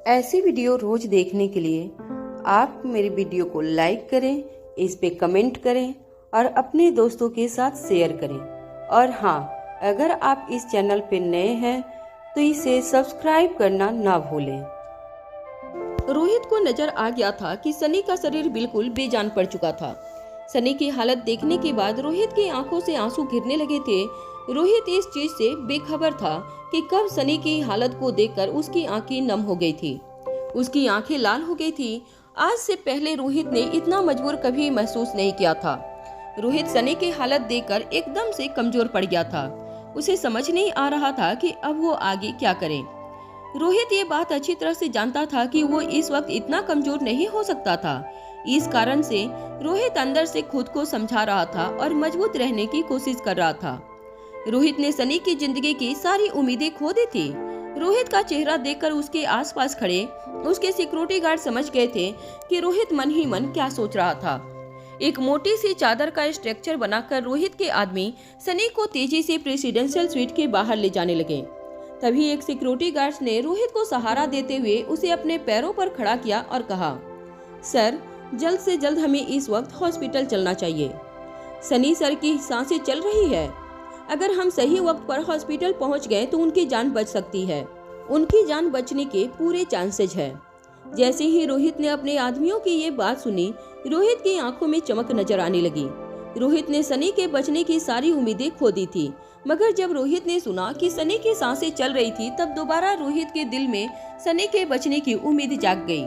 ऐसी वीडियो रोज देखने के लिए आप मेरे वीडियो को लाइक करें, इस पे कमेंट करें और अपने दोस्तों के साथ शेयर करें। और हाँ, अगर आप इस चैनल पे नए हैं तो इसे सब्सक्राइब करना ना भूलें। रोहित को नजर आ गया था कि सनी का शरीर बिल्कुल बेजान पड़ चुका था। सनी की हालत देखने के बाद रोहित की आंखों से आंसू गिरने लगे थे। रोहित इस चीज से बेखबर था कि कब सनी की हालत को देखकर उसकी आंखें नम हो गई थी, उसकी आंखें लाल हो गई थी। आज से पहले रोहित ने इतना मजबूर कभी महसूस नहीं किया था। रोहित सनी की हालत देखकर एकदम से कमजोर पड़ गया था। उसे समझ नहीं आ रहा था कि अब वो आगे क्या करे। रोहित ये बात अच्छी तरह से जानता था कि वो इस वक्त इतना कमजोर नहीं हो सकता था। इस कारण से रोहित अंदर से खुद को समझा रहा था और मजबूत रहने की कोशिश कर रहा था। रोहित ने सनी की जिंदगी की सारी उम्मीदें खो दी थी। रोहित का चेहरा देखकर उसके आसपास खड़े उसके सिक्योरिटी गार्ड समझ गए थे कि रोहित मन ही मन क्या सोच रहा था। एक मोटी सी चादर का स्ट्रक्चर बनाकर रोहित के आदमी सनी को तेजी से प्रेसिडेंशियल स्वीट के बाहर ले जाने लगे। तभी एक सिक्योरिटी गार्ड ने रोहित को सहारा देते हुए उसे अपने पैरों पर खड़ा किया और कहा, सर, जल्द से जल्द हमें इस वक्त हॉस्पिटल चलना चाहिए। सनी सर की सांसें चल रही है। अगर हम सही वक्त पर हॉस्पिटल पहुंच गए तो उनकी जान बच सकती है। उनकी जान बचने के पूरे चांसेज है। जैसे ही रोहित ने अपने आदमियों की ये बात सुनी, रोहित की आंखों में चमक नजर आने लगी। रोहित ने सनी के बचने की सारी उम्मीदें खो दी थी, मगर जब रोहित ने सुना कि सनी की सांसें चल रही थी, तब दोबारा रोहित के दिल में सनी के बचने की उम्मीद जाग गई।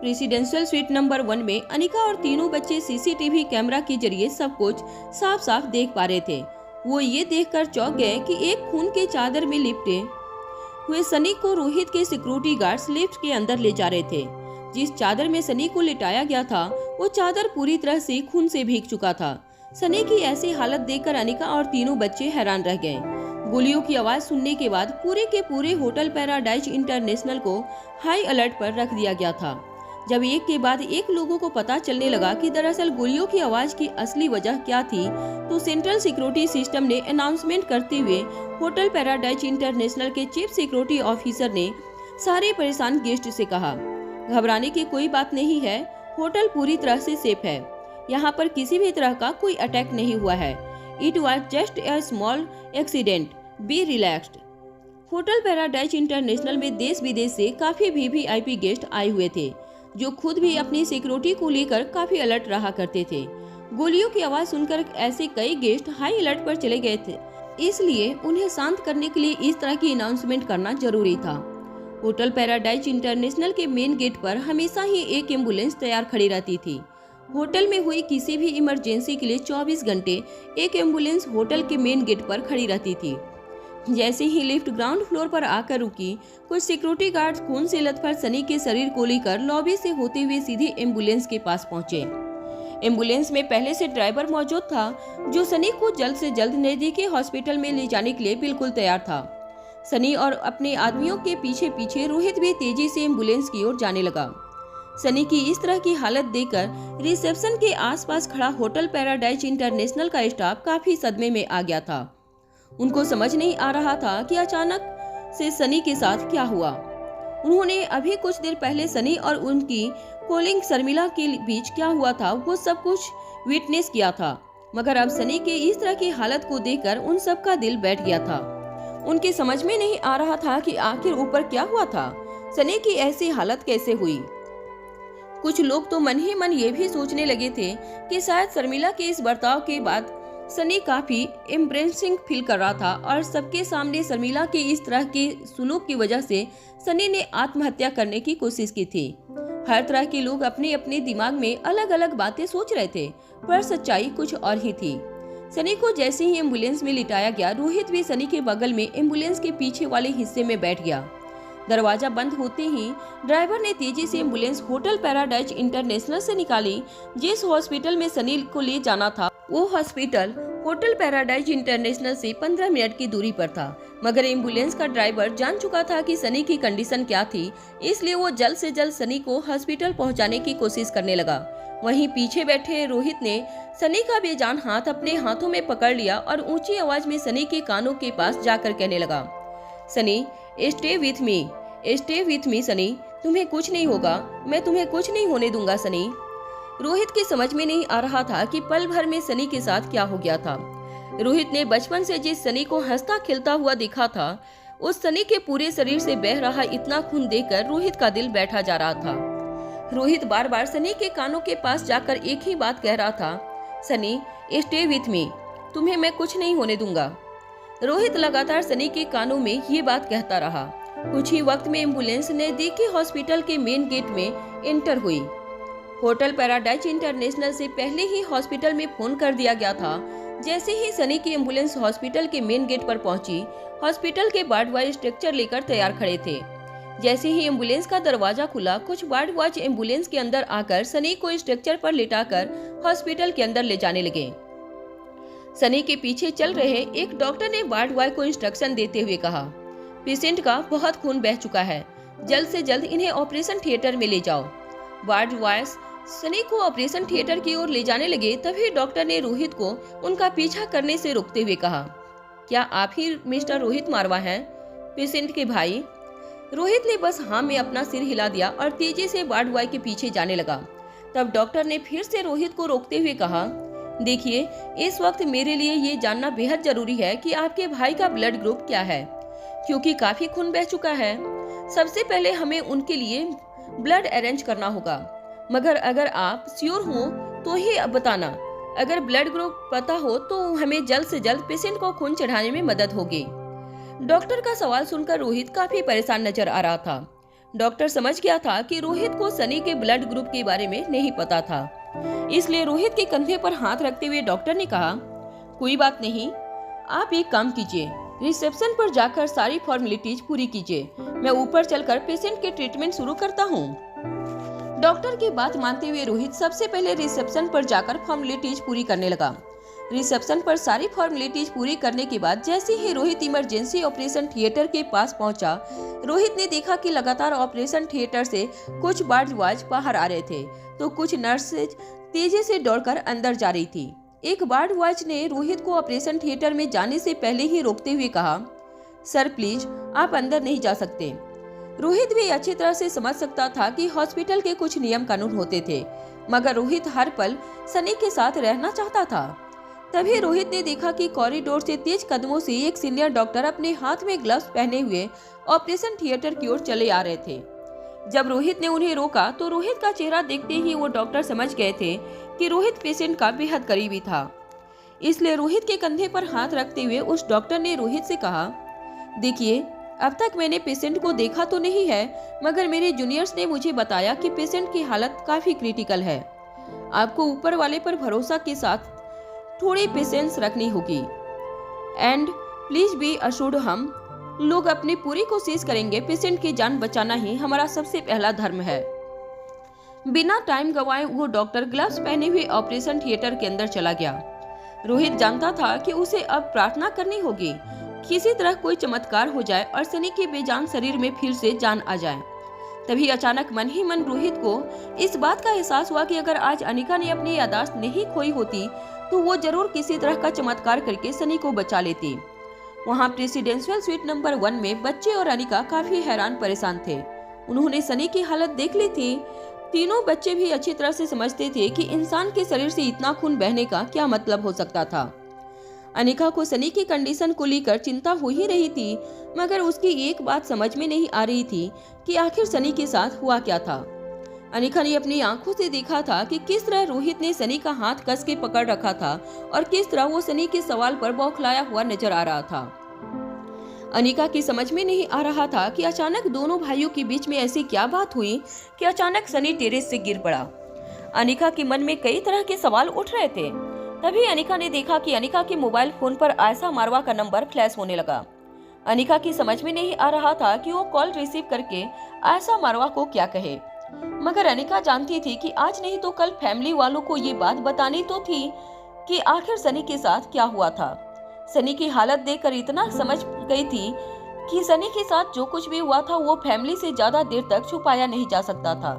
रेसिडेंशियल स्वीट नंबर 1 में अनिका और तीनों बच्चे सीसीटीवी कैमरा के जरिए सब कुछ साफ साफ देख पा रहे थे। वो ये देखकर चौंक गए कि एक खून के चादर में लिपटे हुए सनी को रोहित के सिक्योरिटी गार्ड्स लिफ्ट के अंदर ले जा रहे थे। जिस चादर में सनी को लिटाया गया था, वो चादर पूरी तरह से खून से भीग चुका था। सनी की ऐसी हालत देखकर अनिका और तीनों बच्चे हैरान रह गए। गोलियों की आवाज सुनने के बाद पूरे के पूरे होटल पैराडाइज इंटरनेशनल को हाई अलर्ट पर रख दिया गया था। जब एक के बाद एक लोगों को पता चलने लगा कि दरअसल गोलियों की आवाज की असली वजह क्या थी, तो सेंट्रल सिक्योरिटी सिस्टम ने अनाउंसमेंट करते हुए होटल पैराडाइज इंटरनेशनल के चीफ सिक्योरिटी ऑफिसर ने सारे परेशान गेस्ट से कहा, घबराने की कोई बात नहीं है, होटल पूरी तरह से सेफ है। यहाँ पर किसी भी तरह का कोई अटैक नहीं हुआ है। It was just a small accident, B relaxed. Hotel paradise international में देश विदेश से काफी वीवीआईपी गेस्ट आए हुए थे, जो खुद भी अपनी सिक्योरिटी को लेकर काफी अलर्ट रहा करते थे। गोलियों की आवाज सुनकर ऐसे कई गेस्ट हाई अलर्ट पर चले गए थे, इसलिए उन्हें शांत करने के लिए इस तरह की अनाउंसमेंट करना जरूरी था। होटल पैराडाइज इंटरनेशनल के मेन गेट पर हमेशा ही एक एम्बुलेंस तैयार खड़ी रहती थी। होटल में हुई किसी भी इमरजेंसी के लिए 24 घंटे एक एम्बुलेंस होटल के मेन गेट पर खड़ी रहती थी। जैसे ही लिफ्ट ग्राउंड फ्लोर पर आकर रुकी, कुछ सिक्योरिटी गार्ड्स खून से लथपथ सनी के शरीर को लेकर लॉबी से होते हुए सीधे एम्बुलेंस के पास पहुंचे। एम्बुलेंस में पहले से ड्राइवर मौजूद था, जो सनी को जल्द से जल्द नजदीकी हॉस्पिटल में ले जाने के लिए बिल्कुल तैयार था। सनी और अपने आदमियों के पीछे पीछे रोहित भी तेजी से एम्बुलेंस की ओर जाने लगा। सनी की इस तरह की हालत देखकर रिसेप्शन के आसपास खड़ा होटल पैराडाइज इंटरनेशनल का स्टाफ काफी सदमे में आ गया था। उनको समझ नहीं आ रहा था कि अचानक से सनी के साथ क्या हुआ। उन्होंने अभी कुछ देर पहले सनी और उनकी कोलिंग शर्मिला के बीच क्या हुआ था, वो सब कुछ विटनेस किया था, मगर अब सनी के इस तरह की हालत को देखकर उन सब का दिल बैठ गया था। उनके समझ में नहीं आ रहा था कि आखिर ऊपर क्या हुआ था, सनी की ऐसी हालत कैसे हुई। कुछ लोग तो मन ही मन ये भी सोचने लगे थे कि शायद शर्मिला के इस बर्ताव के बाद सनी काफी एम्ब्रेसिंग फील कर रहा था और सबके सामने शर्मिला के इस तरह के सुलूक की वजह से सनी ने आत्महत्या करने की कोशिश की थी। हर तरह के लोग अपने अपने दिमाग में अलग अलग बातें सोच रहे थे, पर सच्चाई कुछ और ही थी। सनी को जैसे ही एम्बुलेंस में लिटाया गया, रोहित भी सनी के बगल में एम्बुलेंस के पीछे वाले हिस्से में बैठ गया। दरवाजा बंद होते ही ड्राइवर ने तेजी से एम्बुलेंस होटल पैराडाइज इंटरनेशनल से निकाली। जिस हॉस्पिटल में सनी को ले जाना था, वो हॉस्पिटल होटल पैराडाइज इंटरनेशनल से 15 मिनट की दूरी पर था, मगर एम्बुलेंस का ड्राइवर जान चुका था कि सनी की कंडीशन क्या थी, इसलिए वो जल्द से जल्द सनी को हॉस्पिटल पहुंचाने की कोशिश करने लगा। वहीं पीछे बैठे रोहित ने सनी का बेजान हाथ अपने हाथों में पकड़ लिया और ऊंची आवाज में सनी के कानों के पास जाकर कहने लगा, Sunny, stay with me Sunny, तुम्हें कुछ नहीं होगा, मैं तुम्हें कुछ नहीं होने दूंगा सनी। रोहित की समझ में नहीं आ रहा था कि पल भर में सनी के साथ क्या हो गया था। रोहित ने बचपन से जिस सनी को हंसता खिलता हुआ देखा था, उस सनी के पूरे शरीर से बह रहा इतना खून देखकर रोहित का दिल बैठा जा रहा था। रोहित बार बार सनी के कानों के पास जाकर एक ही बात कह रहा था, सनी स्टे विथ मी, तुम्हें मैं कुछ नहीं होने दूंगा। रोहित लगातार सनी के कानों में ये बात कहता रहा। कुछ ही वक्त में एम्बुलेंस नजदीकी हॉस्पिटल के मेन गेट में एंटर हुई। होटल पैराडाइज इंटरनेशनल से पहले ही हॉस्पिटल में फोन कर दिया गया था। जैसे ही सनी की एम्बुलेंस हॉस्पिटल के मेन गेट पर पहुंची, हॉस्पिटल के वार्ड बॉय स्ट्रक्चर लेकर तैयार खड़े थे। जैसे ही एम्बुलेंस का दरवाजा खुला, कुछ वार्ड बॉय एम्बुलेंस के अंदर आकर सनी को स्ट्रक्चर पर लिटाकर हॉस्पिटल के अंदर ले जाने लगे। सनी के पीछे चल रहे एक डॉक्टर ने वार्ड बॉय को इंस्ट्रक्शन देते हुए कहा, पेशेंट का बहुत खून बह चुका है, जल्द से जल्द इन्हें ऑपरेशन थिएटर में ले जाओ। वार्ड बॉयज सनी को ऑपरेशन थिएटर की ओर ले जाने लगे। तभी डॉक्टर ने रोहित को उनका पीछा करने से रोकते हुए कहा, क्या आप ही मिस्टर रोहित मारवा हैं, पेशेंट के भाई? रोहित ने बस हाँ में अपना सिर हिला दिया और तेजी से वार्ड बॉय के पीछे जाने लगा। तब डॉक्टर ने फिर से रोहित को रोकते हुए कहा, देखिए, इस वक्त मेरे लिए ये जानना बेहद जरूरी है कि आपके भाई का ब्लड ग्रुप क्या है, क्योंकि काफी खून बह चुका है। सबसे पहले हमें उनके लिए ब्लड अरेंज करना होगा, मगर अगर आप श्योर हो तो ही बताना। अगर ब्लड ग्रुप पता हो तो हमें जल्द से जल्द पेशेंट को खून चढ़ाने में मदद होगी। डॉक्टर का सवाल सुनकर रोहित काफी परेशान नजर आ रहा था। डॉक्टर समझ गया था कि रोहित को सनी के ब्लड ग्रुप के बारे में नहीं पता था, इसलिए रोहित के कंधे पर हाथ रखते हुए डॉक्टर ने कहा, कोई बात नहीं, आप एक काम कीजिए, रिसेप्शन पर जाकर सारी फॉर्मेलिटीज पूरी कीजिए, मैं ऊपर चलकर पेशेंट के ट्रीटमेंट शुरू करता हूँ। डॉक्टर की बात मानते हुए रोहित सबसे पहले रिसेप्शन पर जाकर फॉर्मेलिटीज पूरी करने लगा। रिसेप्शन पर सारी फॉर्मेलिटीज पूरी करने के बाद जैसे ही रोहित इमरजेंसी ऑपरेशन थिएटर के पास पहुंचा, रोहित ने देखा कि लगातार ऑपरेशन थिएटर से कुछ वार्ड बॉयज बाहर आ रहे थे तो कुछ नर्सेज तेजी से दौड़कर अंदर जा रही थी। एक वार्ड बॉयज ने रोहित को ऑपरेशन थिएटर में जाने से पहले ही रोकते हुए कहा, सर प्लीज आप अंदर नहीं जा सकते। रोहित भी अच्छी तरह से समझ सकता था कि हॉस्पिटल के कुछ नियम कानून होते थे, मगर रोहित हर पल सनी के साथ रहना चाहता था। तभी रोहित ने देखा कि कॉरिडोर से तेज कदमों से एक सीनियर डॉक्टर अपने हाथ में ग्लव्स पहने हुए ऑपरेशन थिएटर की ओर चले आ रहे थे। जब रोहित ने उन्हें रोका तो रोहित का चेहरा देखते ही वो डॉक्टर समझ गए थे कि रोहित पेशेंट का बेहद करीबी था। इसलिए रोहित के कंधे पर हाथ रखते हुए उस डॉक्टर ने रोहित से कहा, देखिए, अब तक मैंने पेशेंट को देखा तो नहीं है, मगर मेरे जूनियर्स ने मुझे बताया कि पेशेंट की हालत काफी क्रिटिकल है। आपको ऊपर वाले पर भरोसा के साथ थोड़ी पेशेंस रखनी होगी एंड प्लीज बी अश्योर्ड, हम लोग अपनी पूरी कोशिश करेंगे। पेशेंट की जान बचाना ही हमारा सबसे पहला धर्म है। बिना टाइम गवाए वो डॉक्टर ग्लव्स पहने हुए ऑपरेशन थिएटर के अंदर चला गया। रोहित जानता था कि उसे अब प्रार्थना करनी होगी, किसी तरह कोई चमत्कार हो जाए और सनी के बेजान शरीर में फिर से जान आ जाए। तभी अचानक मन ही मन रोहित को इस बात का एहसास हुआ कि अगर आज अनिका ने अपनी याददाश्त नहीं खोई होती तो वो जरूर किसी तरह का चमत्कार करके सनी को बचा लेती। वहाँ प्रेसिडेंशियल स्वीट नंबर 1 में बच्चे और अनिका काफी हैरान परेशान थे। उन्होंने सनी की हालत देख ली थी। तीनों बच्चे भी अच्छी तरह से समझते थे कि इंसान के शरीर से इतना खून बहने का क्या मतलब हो सकता था। अनिका को सनी की कंडीशन को लेकर चिंता हो ही रही थी, मगर उसकी एक बात समझ में नहीं आ रही थी कि आखिर सनी के साथ हुआ क्या था। अनिका ने अपनी आंखों से देखा था कि किस तरह रोहित ने सनी का हाथ कस के पकड़ रखा था और किस तरह वो सनी के सवाल पर बौखलाया हुआ नजर आ रहा था। अनिका की समझ में नहीं आ रहा था कि अचानक दोनों भाइयों के बीच में ऐसी क्या बात हुई कि अचानक सनी टेरेस से गिर पड़ा। अनिका के मन में कई तरह के सवाल उठ रहे थे। तभी अनिका ने देखा कि अनिका के मोबाइल फोन पर आयशा मारवा का नंबर फ्लैश होने लगा। अनिका की समझ में नहीं आ रहा था कि वो कॉल रिसीव करके आयशा मारवा को क्या कहे, मगर अनिका जानती थी कि आज नहीं तो कल फैमिली वालों को ये बात बतानी तो थी कि आखिर सनी के साथ क्या हुआ था। सनी की हालत देखकर इतना समझ गई थी कि सनी के साथ जो कुछ भी हुआ था वो फैमिली से ज्यादा देर तक छुपाया नहीं जा सकता था।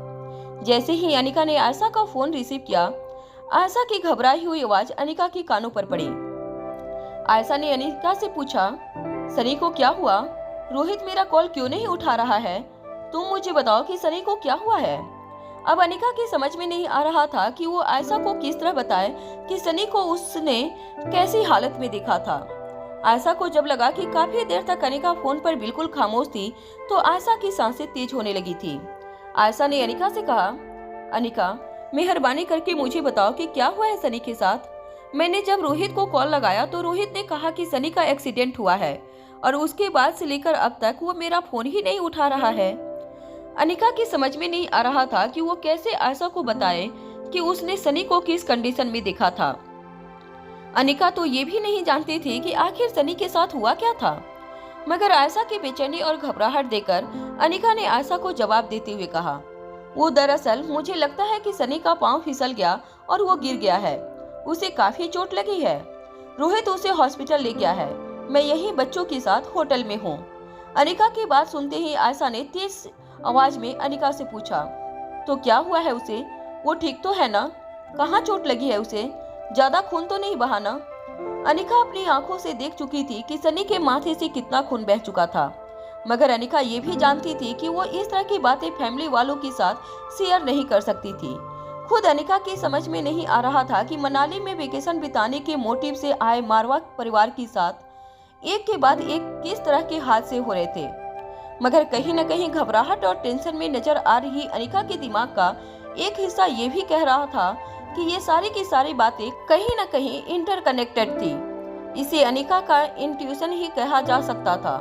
जैसे ही अनिका ने आयशा का फोन रिसीव किया, आयशा की घबराई हुई आवाज अनिका के कानों पर पड़ी। आयशा ने अनिका से पूछा, सनी को क्या हुआ? रोहित मेरा कॉल क्यों नहीं उठा रहा है? तुम मुझे बताओ कि सनी को क्या हुआ है। अब अनिका की समझ में नहीं आ रहा था कि वो आयशा को किस तरह बताए कि सनी को उसने कैसी हालत में देखा था। आयशा को जब लगा कि काफी देर तक अनिका फोन पर बिल्कुल खामोश थी तो आयशा की सांसें तेज होने लगी थी। आयशा ने अनिका से कहा, अनिका मेहरबानी करके मुझे बताओ कि क्या हुआ है सनी के साथ। मैंने जब रोहित को कॉल लगाया तो रोहित ने कहा कि सनी का एक्सीडेंट हुआ है और उसके बाद से लेकर अब तक वो मेरा फोन ही नहीं उठा रहा है। अनिका की समझ में नहीं आ रहा था कि वो कैसे आयशा को बताए कि उसने सनी को किस कंडीशन में देखा था। अनिका तो ये भी नहीं जानती थी कि आखिर सनी के साथ हुआ क्या था। मगर आयशा की बेचैनी और घबराहट देखकर अनिका ने आयशा को जवाब देते हुए कहा, वो दरअसल मुझे लगता है कि सनी का पांव फिसल गया और वो गिर गया है। उसे काफी चोट लगी है। रोहित उसे हॉस्पिटल ले गया है। मैं यही बच्चों के साथ होटल में हूँ। अनिका की बात सुनते ही आयशा ने तेज आवाज में अनिका से पूछा, तो क्या हुआ है उसे? वो ठीक तो है ना? कहाँ चोट लगी है उसे? ज्यादा खून तो नहीं बहा ना? अनिका अपनी आंखों से देख चुकी थी कि सनी के माथे से कितना खून बह चुका था। मगर अनिका ये भी जानती थी कि वो इस तरह की बातें फैमिली वालों के साथ शेयर नहीं कर सकती थी। खुद अनिका की समझ में नहीं आ रहा था कि मनाली में वेकेशन बिताने के मोटिव से आए मारवा परिवार के साथ एक के बाद एक किस तरह के हादसे हो रहे थे। मगर कहीं न कहीं घबराहट और टेंशन में नजर आ रही अनिका के दिमाग का एक हिस्सा ये भी कह रहा था कि ये सारी की सारी बातें कहीं न कहीं इंटरकनेक्टेड थी। इसे अनिका का इंट्यूशन ही कहा जा सकता था।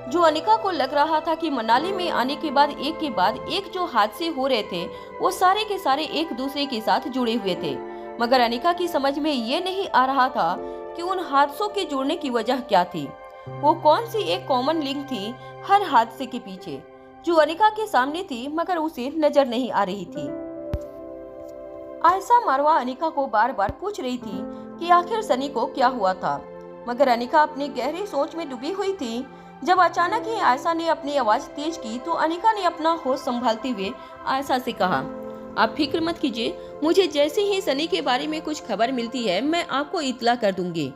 जो अनिका को लग रहा था कि मनाली में आने के बाद एक जो हादसे हो रहे थे वो सारे के सारे एक दूसरे के साथ जुड़े हुए थे। मगर अनिका की समझ में ये नहीं आ रहा था कि उन हादसों के जुड़ने की वजह क्या थी। वो कौन सी एक कॉमन लिंक थी हर हादसे के पीछे जो अनिका के सामने थी मगर उसे नजर नहीं आ रही थी। आयशा मारवा अनिका को बार बार पूछ रही थी कि आखिर सनी को क्या हुआ था। मगर अनिका अपनी गहरी सोच में डूबी हुई थी। जब अचानक ही आयशा ने अपनी आवाज तेज की तो अनिका ने अपना होश संभालते हुए आयशा से कहा, आप फिक्र मत कीजिए, मुझे जैसे ही सनी के बारे में कुछ खबर मिलती है मैं आपको इत्तला कर दूंगी।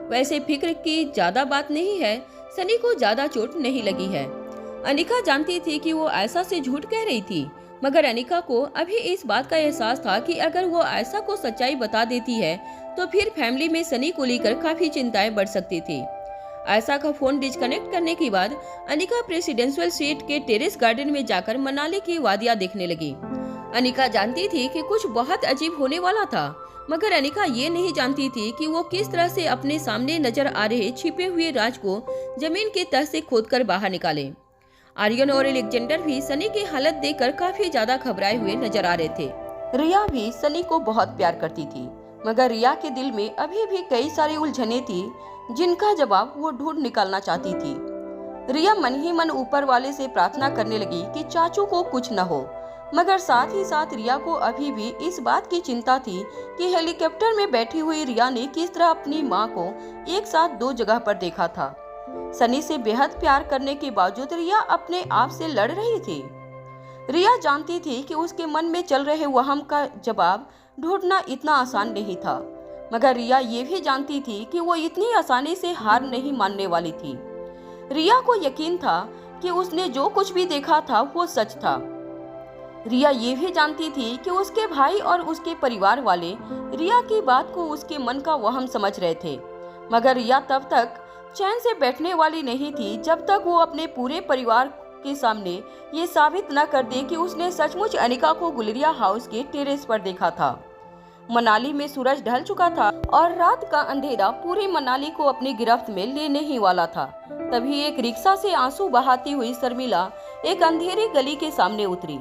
वैसे फिक्र की ज्यादा बात नहीं है, सनी को ज्यादा चोट नहीं लगी है। अनिका जानती थी कि वो आयशा से झूठ कह रही थी, मगर अनिका को अभी इस बात का एहसास था कि अगर वो आयशा को सच्चाई बता देती है तो फिर फैमिली में सनी को लेकर काफी चिंताएं बढ़ सकती थी। आयशा का फोन डिस्कनेक्ट करने के बाद अनिका प्रेसिडेंशियल स्वीट के टेरेस गार्डन में जाकर मनाली की वादियां देखने लगी। अनिका जानती थी कि कुछ बहुत अजीब होने वाला था, मगर अनिका ये नहीं जानती थी कि वो किस तरह से अपने सामने नजर आ रहे छिपे हुए राज को जमीन के तह से खोदकर बाहर निकाले। आर्यन और एलेक्जेंडर भी सनी की हालत देखकर काफी ज्यादा घबराए हुए नजर आ रहे थे। रिया भी सनी को बहुत प्यार करती थी, मगर रिया के दिल में अभी भी कई सारी उलझने थी जिनका जवाब वो ढूंढ निकालना चाहती थी। रिया मन ही मन ऊपर वाले से प्रार्थना करने लगी कि चाचू को कुछ न हो, मगर साथ ही साथ रिया को अभी भी इस बात की चिंता थी कि हेलीकॉप्टर में बैठी हुई रिया ने किस तरह अपनी मां को एक साथ दो जगह पर देखा था। सनी से बेहद प्यार करने के बावजूद रिया अपने आप से लड़ रही थी। रिया जानती थी कि उसके मन में चल रहे वहम का जवाब ढूंढना इतना आसान नहीं था, मगर रिया ये भी जानती थी कि वो इतनी आसानी से हार नहीं मानने वाली थी। रिया को यकीन था कि उसने जो कुछ भी देखा था वो सच था। रिया ये भी जानती थी कि उसके भाई और उसके परिवार वाले रिया की बात को उसके मन का वहम समझ रहे थे, मगर रिया तब तक चैन से बैठने वाली नहीं थी जब तक वो अपने पूरे परिवार के सामने ये साबित न कर दे कि उसने सचमुच अनिका को गुलेरिया हाउस के टेरेस पर देखा था। मनाली में सूरज ढल चुका था और रात का अंधेरा पूरी मनाली को अपनी गिरफ्त में लेने ही वाला था। तभी एक रिक्शा से आंसू बहाती हुई शर्मिला एक अंधेरी गली के सामने उतरी।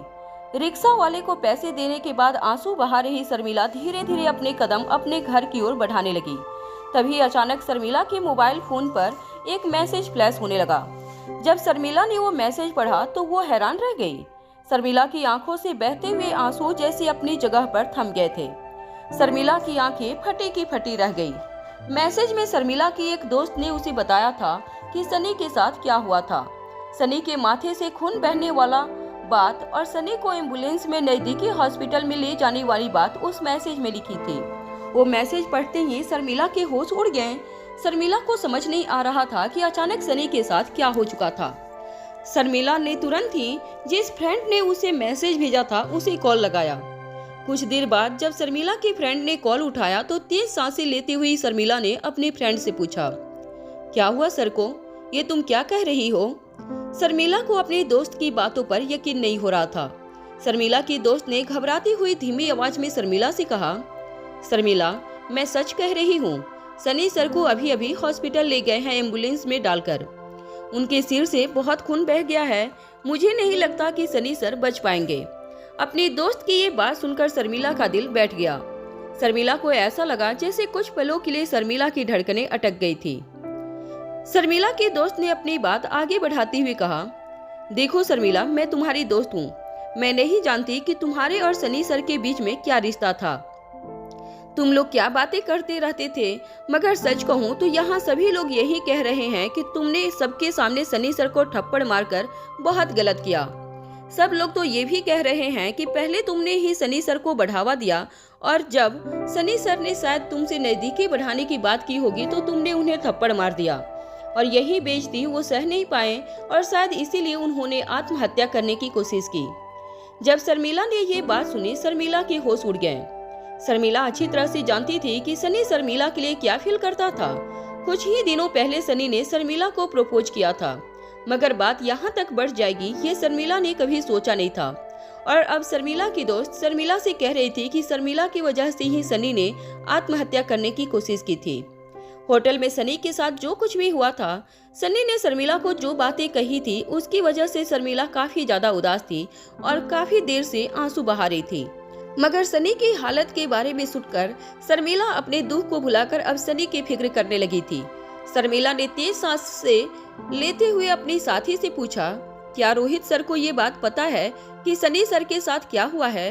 रिक्शा वाले को पैसे देने के बाद आंसू बहा रही शर्मिला धीरे धीरे अपने कदम अपने घर की ओर बढ़ाने लगी। तभी अचानक शर्मिला के मोबाइल फोन पर एक मैसेज फ्लैश होने लगा। जब शर्मिला ने वो मैसेज पढ़ा तो वो हैरान रह गई। शर्मिला की आंखों से बहते हुए आंसू जैसे अपनी जगह पर थम गए थे। शर्मिला की आंखें फटी की फटी रह गई। मैसेज में शर्मिला की एक दोस्त ने उसे बताया था कि सनी के साथ क्या हुआ था। सनी के माथे से खून बहने वाला बात और सनी को एम्बुलेंस में नजदीकी हॉस्पिटल में ले जाने वाली बात उस मैसेज में लिखी थी। वो मैसेज पढ़ते ही शर्मिला के होश उड़ गए। शर्मिला को समझ नहीं आ रहा था कि अचानक सनी के साथ क्या हो चुका था। शर्मिला ने तुरंत ही जिस फ्रेंड ने उसे मैसेज भेजा था उसे कॉल लगाया। कुछ देर बाद जब शर्मिला की फ्रेंड ने कॉल उठाया तो तेज सांसें लेती हुई शर्मिला ने अपने फ्रेंड से पूछा, क्या हुआ सर को, ये तुम क्या कह रही हो? शर्मिला को अपने दोस्त की बातों पर यकीन नहीं हो रहा था। शर्मिला की दोस्त ने घबराती हुई धीमी आवाज में शर्मिला से कहा, शर्मिला मैं सच कह रही हूँ, सनी सर को अभी अभी हॉस्पिटल ले गए हैं एम्बुलेंस में डालकर। उनके सिर से बहुत खून बह गया है, मुझे नहीं लगता कि सनी सर बच पाएंगे। अपनी दोस्त की ये बात सुनकर शर्मिला का दिल बैठ गया। शर्मिला को ऐसा लगा जैसे कुछ पलों के लिए शर्मिला की धड़कनें अटक गई थी। शर्मिला की दोस्त ने अपनी बात आगे बढ़ाती हुई कहा, देखो शर्मिला, मैं तुम्हारी दोस्त हूँ, मैं नहीं जानती कि तुम्हारे और सनी सर के बीच में क्या रिश्ता था। तुम लोग क्या बातें करते रहते थे, मगर सच कहूँ तो यहाँ सभी लोग यही कह रहे हैं कि तुमने सबके सामने सनी सर को थप्पड़ मारकर बहुत गलत किया। सब लोग तो ये भी कह रहे हैं कि पहले तुमने ही सनी सर को बढ़ावा दिया और जब सनी सर ने शायद तुमसे नजदीकी बढ़ाने की बात की होगी तो तुमने उन्हें थप्पड़ मार दिया और यही बेइज्जती वो सह नहीं पाए और शायद इसीलिए उन्होंने आत्महत्या करने की कोशिश की। जब शर्मिला ने ये बात सुनी, शर्मिला के होश उड़ गए। शर्मिला अच्छी तरह से जानती थी कि सनी शर्मिला के लिए क्या फील करता था। कुछ ही दिनों पहले सनी ने शर्मिला को प्रपोज किया था, मगर बात यहाँ तक बढ़ जाएगी ये शर्मिला ने कभी सोचा नहीं था। और अब शर्मिला की दोस्त शर्मिला से कह रही थी कि शर्मिला की वजह से ही सनी ने आत्महत्या करने की कोशिश की थी। होटल में सनी के साथ जो कुछ भी हुआ था, सनी ने शर्मिला को जो बातें कही थी उसकी वजह से शर्मिला काफी ज्यादा उदास थी और काफी देर से आंसू बहा रही थी। मगर सनी की हालत के बारे में सुनकर शर्मिला अपने दुख को भुलाकर अब सनी की फिक्र करने लगी थी। शर्मिला ने तेज सांस से लेते हुए अपनी साथी से पूछा, क्या रोहित सर को ये बात पता है कि सनी सर के साथ क्या हुआ है?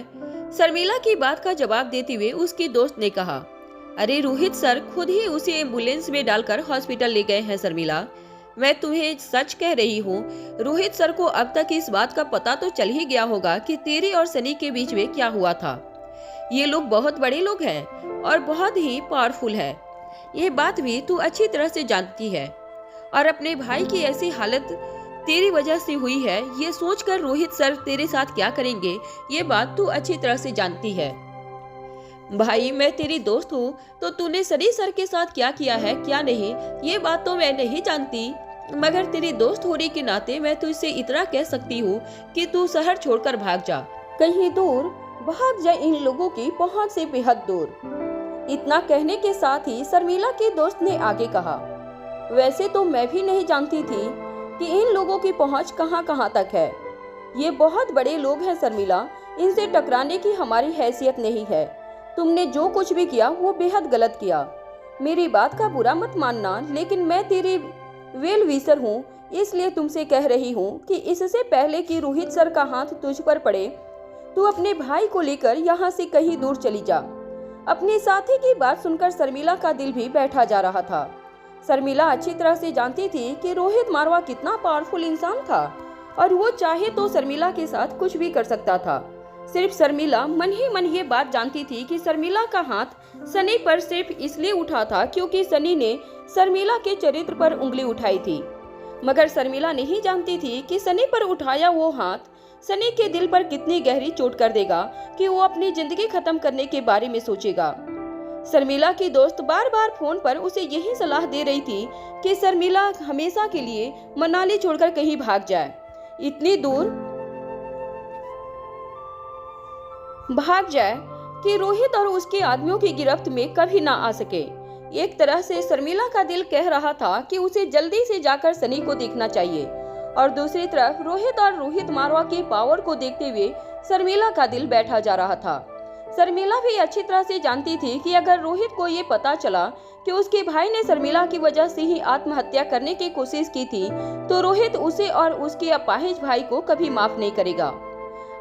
शर्मिला की बात का जवाब देते हुए उसकी दोस्त ने कहा, अरे रोहित सर खुद ही उसे एम्बुलेंस में डालकर हॉस्पिटल ले गए हैं। शर्मिला, मैं तुम्हें सच कह रही हूँ, रोहित सर को अब तक इस बात का पता तो चल ही गया होगा कि तेरे और सनी के बीच में क्या हुआ था। ये लोग बहुत बड़े लोग हैं और बहुत ही पावरफुल है, ये बात भी तू अच्छी तरह से जानती है। और अपने भाई की ऐसी हालत तेरी वजह से हुई है, ये सोचकर रोहित सर तेरे साथ क्या करेंगे ये बात तू अच्छी तरह से जानती है। भाई, मैं तेरी दोस्त हूँ तो तूने सनी सर के साथ क्या किया है क्या नहीं ये बात तो मैं नहीं जानती, मगर तेरी दोस्त होने के नाते मैं तुझसे इतना कह सकती हूँ कि तू शहर छोड़कर भाग जा, कहीं दूर भाग जा, इन लोगों की पहुँच से बेहद दूर। इतना कहने के साथ ही शर्मिला की दोस्त ने आगे कहा, वैसे तो मैं भी नहीं जानती थी कि इन लोगों की पहुँच कहाँ कहाँ तक है। ये बहुत बड़े लोग हैं शर्मिला, इनसे टकराने की हमारी हैसियत नहीं है। तुमने जो कुछ भी किया वो बेहद गलत किया। मेरी बात का बुरा मत मानना, लेकिन मैं तेरी वेल विशर हूँ, इसलिए तुमसे कह रही हूँ कि इससे पहले कि रोहित सर का हाथ तुझ पर पड़े, तू अपने भाई को लेकर यहाँ से कहीं दूर चली जा। अपने साथी की बात सुनकर शर्मिला का दिल भी बैठा जा रहा था। शर्मिला अच्छी तरह से जानती थी कि रोहित मारवा कितना पावरफुल इंसान था और वो चाहे तो शर्मिला के साथ कुछ भी कर सकता था। सिर्फ शर्मिला मन ही मन ये बात जानती थी कि शर्मिला का हाथ सनी पर सिर्फ इसलिए उठा था क्योंकि सनी ने शर्मिला के चरित्र पर उंगली उठाई थी। मगर शर्मिला नहीं जानती थी कि सनी पर उठाया वो हाथ सनी के दिल पर कितनी गहरी चोट कर देगा कि वो अपनी जिंदगी खत्म करने के बारे में सोचेगा। शर्मिला की दोस्त बार बार फोन पर उसे यही सलाह दे रही थी कि शर्मिला हमेशा के लिए मनाली छोड़कर कहीं भाग जाए, इतनी दूर भाग जाए कि रोहित और उसके आदमियों की गिरफ्त में कभी ना आ सके। एक तरह से शर्मिला का दिल कह रहा था कि उसे जल्दी से जाकर सनी को देखना चाहिए और दूसरी तरफ रोहित मारवा के पावर को देखते हुए शर्मिला का दिल बैठा जा रहा था। शर्मिला भी अच्छी तरह से जानती थी कि अगर रोहित को ये पता चला कि उसके भाई ने शर्मिला की वजह से ही आत्महत्या करने की कोशिश की थी तो रोहित उसे और उसके अपाहिज भाई को कभी माफ नहीं करेगा।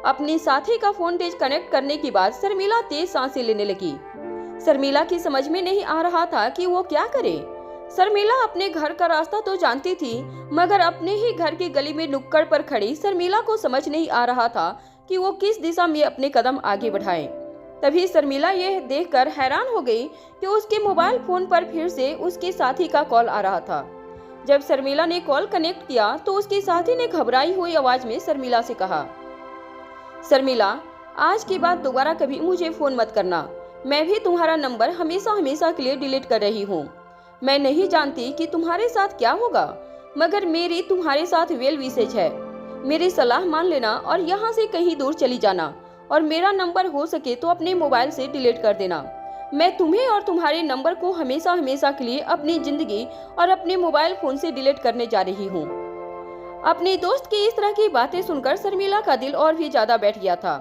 अपनी साथी का फोन डिस्कनेक्ट करने के बाद शर्मिला तेज सांसें लेने लगी। शर्मिला की समझ में नहीं आ रहा था कि वो क्या करे। शर्मिला अपने घर का रास्ता तो जानती थी, मगर अपने ही घर की गली में नुक्कड़ पर खड़ी शर्मिला को समझ नहीं आ रहा था कि वो किस दिशा में अपने कदम आगे बढ़ाए। तभी शर्मिला यह देखकर हैरान हो गई कि उसके मोबाइल फोन पर फिर से उसके साथी का कॉल आ रहा था। जब शर्मिला ने कॉल कनेक्ट किया तो उसके साथी ने घबराई हुई आवाज में शर्मिला से कहा, शर्मिला, आज के बाद दोबारा कभी मुझे फोन मत करना। मैं भी तुम्हारा नंबर हमेशा हमेशा के लिए डिलीट कर रही हूँ। मैं नहीं जानती कि तुम्हारे साथ क्या होगा, मगर मेरी तुम्हारे साथ वेल विशेष है। मेरी सलाह मान लेना और यहाँ से कहीं दूर चली जाना, और मेरा नंबर हो सके तो अपने मोबाइल से डिलीट कर देना। मैं तुम्हें और तुम्हारे नंबर को हमेशा हमेशा के लिए अपनी जिंदगी और अपने मोबाइल फोन से डिलीट करने जा रही हूँ। अपने दोस्त की इस तरह की बातें सुनकर शर्मिला का दिल और भी ज्यादा बैठ गया था।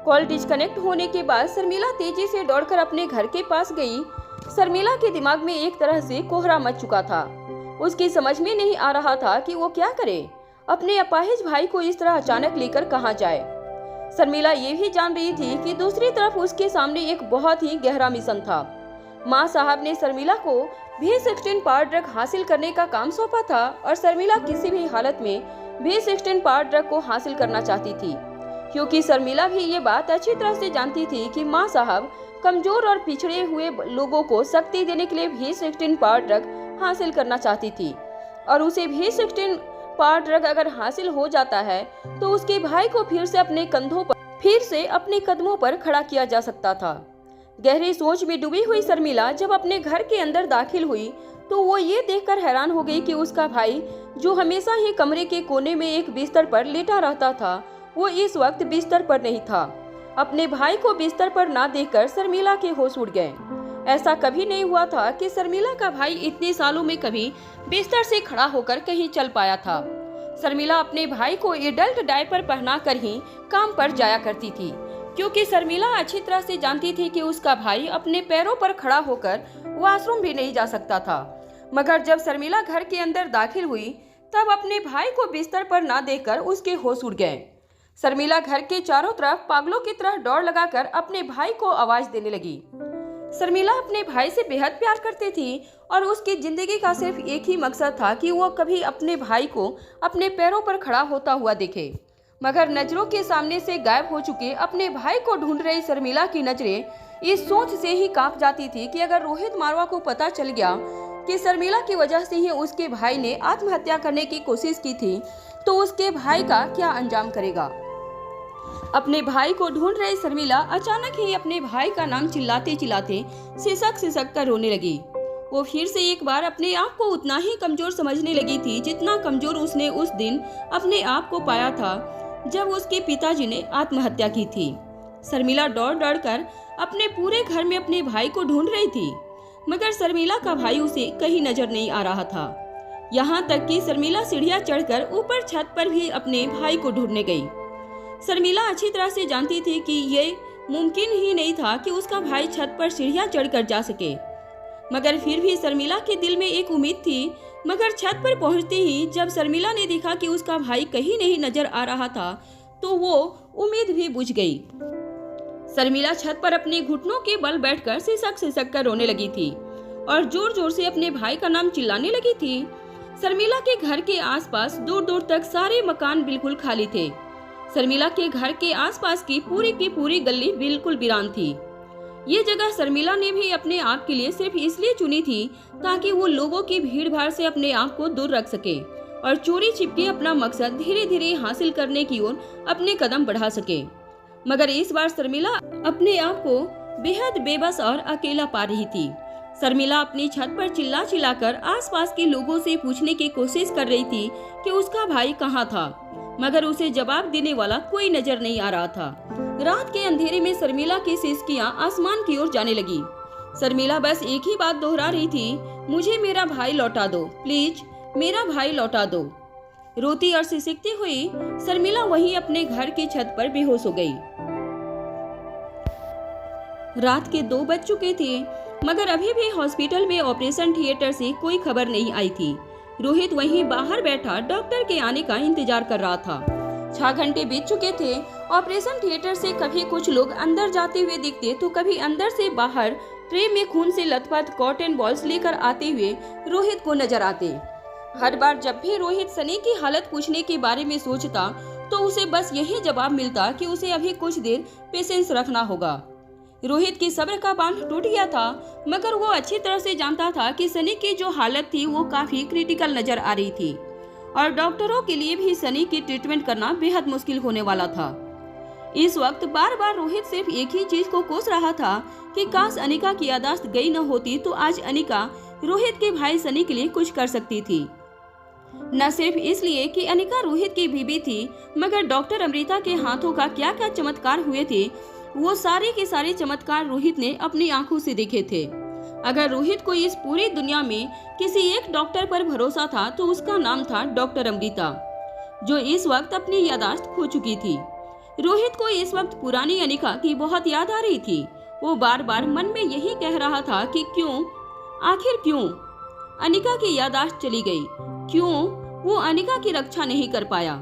कॉल डिस्कनेक्ट होने के बाद शर्मिला तेजी से दौड़कर अपने घर के पास गई। शर्मिला के दिमाग में एक तरह से कोहरा मच चुका था। उसकी समझ में नहीं आ रहा था कि वो क्या करे। अपने अपाहिज भाई को इस तरह अचानक लेकर कहाँ जाए। शर्मिला ये भी जान रही थी कि दूसरी तरफ उसके सामने एक बहुत ही गहरा मिशन था। माँ साहब ने शर्मिला को V16 पावर ड्रग हासिल करने का काम सौंपा था और शर्मिला किसी भी हालत में V16 पावर ड्रग को हासिल करना चाहती थी, क्योंकि शर्मिला भी ये बात अच्छी तरह से जानती थी कि माँ साहब कमजोर और पिछड़े हुए लोगों को शक्ति देने के लिए V16 पावर ड्रग हासिल करना चाहती थी। और उसे V16 पावर ड्रग अगर हासिल हो जाता है तो उसके भाई को फिर से अपने कदमों पर खड़ा किया जा सकता था। गहरी सोच में डूबी हुई शर्मिला जब अपने घर के अंदर दाखिल हुई तो वो ये देखकर हैरान हो गई कि उसका भाई, जो हमेशा ही कमरे के कोने में एक बिस्तर पर लेटा रहता था, वो इस वक्त बिस्तर पर नहीं था। अपने भाई को बिस्तर पर ना देखकर शर्मिला के होश उड़ गए। ऐसा कभी नहीं हुआ था कि शर्मिला का भाई इतने सालों में कभी बिस्तर से खड़ा होकर कहीं चल पाया था। शर्मिला अपने भाई को एडल्ट डायपर पहनाकर ही काम पर जाया करती थी, क्योंकि शर्मिला अच्छी तरह से जानती थी कि उसका भाई अपने पैरों पर खड़ा होकर वॉशरूम भी नहीं जा सकता था। मगर जब शर्मिला घर के अंदर दाखिल हुई तब अपने भाई को बिस्तर पर ना देखकर उसके होश उड़ गए। शर्मिला घर के चारों तरफ पागलों की तरह दौड़ लगाकर अपने भाई को आवाज देने लगी। शर्मिला अपने भाई से बेहद प्यार करती थी और उसकी जिंदगी का सिर्फ एक ही मकसद था कि वो कभी अपने भाई को अपने पैरों पर खड़ा होता हुआ देखे। मगर नजरों के सामने से गायब हो चुके अपने भाई को ढूंढ रही शर्मिला की नजरें इस सोच से ही कांप जाती थी कि अगर रोहित मारवा को पता चल गया कि शर्मिला की वजह से ही उसके भाई ने आत्महत्या करने की कोशिश की थी तो उसके भाई का क्या अंजाम करेगा। अपने भाई को ढूंढ रही शर्मिला अचानक ही अपने भाई का नाम चिल्लाते चिल्लाते सिसक कर रोने लगी। वो फिर से एक बार अपने आप को उतना ही कमजोर समझने लगी थी जितना कमजोर उसने उस दिन अपने आप को पाया था जब उसके पिताजी ने आत्महत्या की थी। शर्मिला दौड़ दौड़ कर अपने पूरे घर में अपने भाई को ढूंढ रही थी, मगर शर्मिला का भाई उसे कहीं नजर नहीं आ रहा था। यहाँ तक कि शर्मिला सीढ़ियाँ चढ़कर ऊपर छत पर भी अपने भाई को ढूंढने गई। शर्मिला अच्छी तरह से जानती थी कि ये मुमकिन ही नहीं था कि उसका भाई छत पर सीढ़ियाँ चढ़कर जा सके, मगर फिर भी शर्मिला के दिल में एक उम्मीद थी। मगर छत पर पहुंचते ही जब शर्मिला ने देखा कि उसका भाई कहीं नहीं नजर आ रहा था तो वो उम्मीद भी बुझ गई। शर्मिला छत पर अपने घुटनों के बल बैठकर सिसक कर रोने लगी थी और जोर जोर से अपने भाई का नाम चिल्लाने लगी थी। शर्मिला के घर के आसपास दूर दूर तक सारे मकान बिल्कुल खाली थे। शर्मिला के घर के आसपास की पूरी गली बिल्कुल वीरान थी। ये जगह शर्मिला ने भी अपने आप के लिए सिर्फ इसलिए चुनी थी ताकि वो लोगों की भीड़ भाड़ से अपने आप को दूर रख सके और चोरी छिपके अपना मकसद धीरे धीरे हासिल करने की ओर अपने कदम बढ़ा सके। मगर इस बार शर्मिला अपने आप को बेहद बेबस और अकेला पा रही थी। शर्मिला अपनी छत पर चिल्ला चिल्लाकर आसपास के लोगों से पूछने की कोशिश कर रही थी कि उसका भाई कहाँ था, मगर उसे जवाब देने वाला कोई नजर नहीं आ रहा था। रात के अंधेरे में शर्मिला की सिसकियां आसमान की ओर जाने लगी। शर्मिला बस एक ही बात दोहरा रही थी, मुझे मेरा भाई लौटा दो, प्लीज मेरा भाई लौटा दो। रोती और सिसकती हुई शर्मिला वहीं अपने घर की छत पर बेहोश हो गई। रात के 2 बज चुके थे, मगर अभी भी हॉस्पिटल में ऑपरेशन थिएटर से कोई खबर नहीं आई थी। रोहित वहीं बाहर बैठा डॉक्टर के आने का इंतजार कर रहा था। 6 घंटे बीत चुके थे। ऑपरेशन थिएटर से कभी कुछ लोग अंदर जाते हुए दिखते तो कभी अंदर से बाहर ट्रे में खून से लथपथ कॉटन बॉल्स लेकर आते हुए रोहित को नजर आते। हर बार जब भी रोहित सनी की हालत पूछने के बारे में सोचता तो उसे बस यही जवाब मिलता कि उसे अभी कुछ देर पेशेंस रखना होगा। रोहित की सब्र का बांध टूट गया था, मगर वो अच्छी तरह से जानता था कि सनी की जो हालत थी वो काफी क्रिटिकल नजर आ रही थी और डॉक्टरों के लिए भी सनी की ट्रीटमेंट करना बेहद मुश्किल होने वाला था। इस वक्त बार बार रोहित सिर्फ एक ही चीज को कोस रहा था कि काश अनिका की याददाश्त गई न होती तो आज अनिका रोहित के भाई सनी के लिए कुछ कर सकती थी। न सिर्फ इसलिए कि अनिका रोहित की बीबी थी, मगर डॉक्टर अमृता के हाथों का क्या क्या चमत्कार हुए थे, वो सारे के सारे चमत्कार रोहित ने अपनी आंखों से देखे थे। अगर रोहित को इस पूरी दुनिया में किसी एक डॉक्टर पर भरोसा था तो उसका नाम था डॉक्टर अमृता, जो इस वक्त अपनी याददाश्त खो चुकी थी। रोहित को इस वक्त पुरानी अनिका की बहुत याद आ रही थी। वो बार बार मन में यही कह रहा था कि क्यों, आखिर क्यों अनिका की याददाश्त चली गई, क्यों वो अनिका की रक्षा नहीं कर पाया।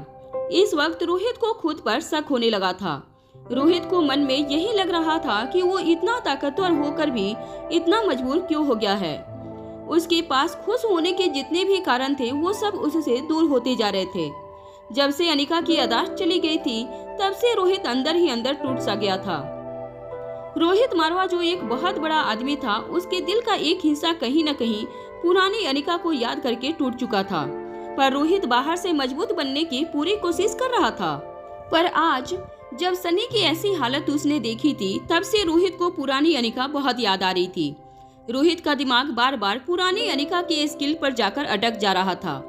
इस वक्त रोहित को खुद पर शक होने लगा था। रोहित को मन में यही लग रहा था कि वो इतना ताकतवर होकर भी इतना मजबूर क्यों हो गया है। उसके पास खुश होने के जितने भी कारण थे वो सब उससे दूर होते जा रहे थे। जब से अनिका की याददाश्त चली गई थी तब से रोहित अंदर ही अंदर टूट सा गया था। रोहित मारवा जो एक बहुत बड़ा आदमी था, उसके दिल का एक हिस्सा कहीं न कहीं पुरानी अनिका को याद करके टूट चुका था, पर रोहित बाहर से मजबूत बनने की पूरी कोशिश कर रहा था। पर आज जब सनी की ऐसी हालत उसने देखी थी तब से रोहित को पुरानी अनिका बहुत याद आ रही थी। रोहित का दिमाग बार बार पुरानी अनिका के स्किल पर जाकर अटक जा रहा था।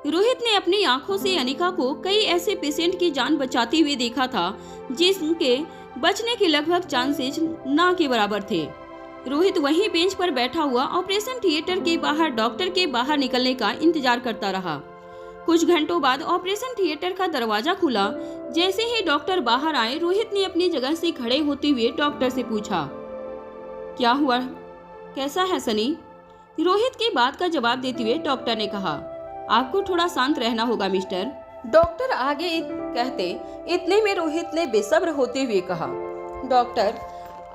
रोहित ने अपनी आंखों से अनिका को कई ऐसे पेशेंट की जान बचाते हुए देखा था जिनके बचने के लगभग चांसेस ना के बराबर थे। रोहित वहीं बेंच पर बैठा हुआ ऑपरेशन थिएटर के बाहर डॉक्टर के बाहर निकलने का इंतजार करता रहा। कुछ घंटों बाद ऑपरेशन थिएटर का दरवाजा खुला। जैसे ही डॉक्टर बाहर आए, रोहित ने अपनी जगह से खड़े होते हुए डॉक्टर से पूछा, क्या हुआ, कैसा है सनी? रोहित की बात का जवाब देते हुए डॉक्टर ने कहा, आपको थोड़ा शांत रहना होगा मिस्टर। डॉक्टर आगे कहते, इतने में रोहित ने बेसब्र होते हुए कहा, डॉक्टर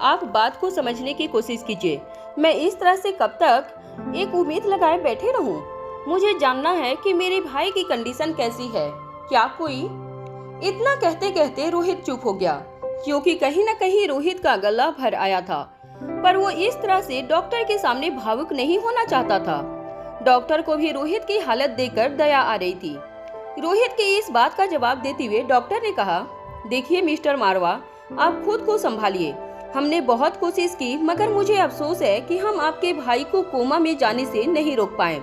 आप बात को समझने की कोशिश कीजिए। मैं इस तरह से कब तक एक उम्मीद लगाए बैठे रहूं? मुझे जानना है कि मेरे भाई की कंडीशन कैसी है, क्या कोई। इतना कहते कहते रोहित चुप हो गया, क्योंकि कहीं न कहीं रोहित का गला भर आया था, पर वो इस तरह से डॉक्टर के सामने भावुक नहीं होना चाहता था। डॉक्टर को भी रोहित की हालत देखकर दया आ रही थी। रोहित की इस बात का जवाब देते हुए डॉक्टर ने कहा, देखिए मिस्टर मारवा, आप खुद को संभालिए। हमने बहुत कोशिश की, मगर मुझे अफसोस है कि हम आपके भाई को कोमा में जाने से नहीं रोक पाए।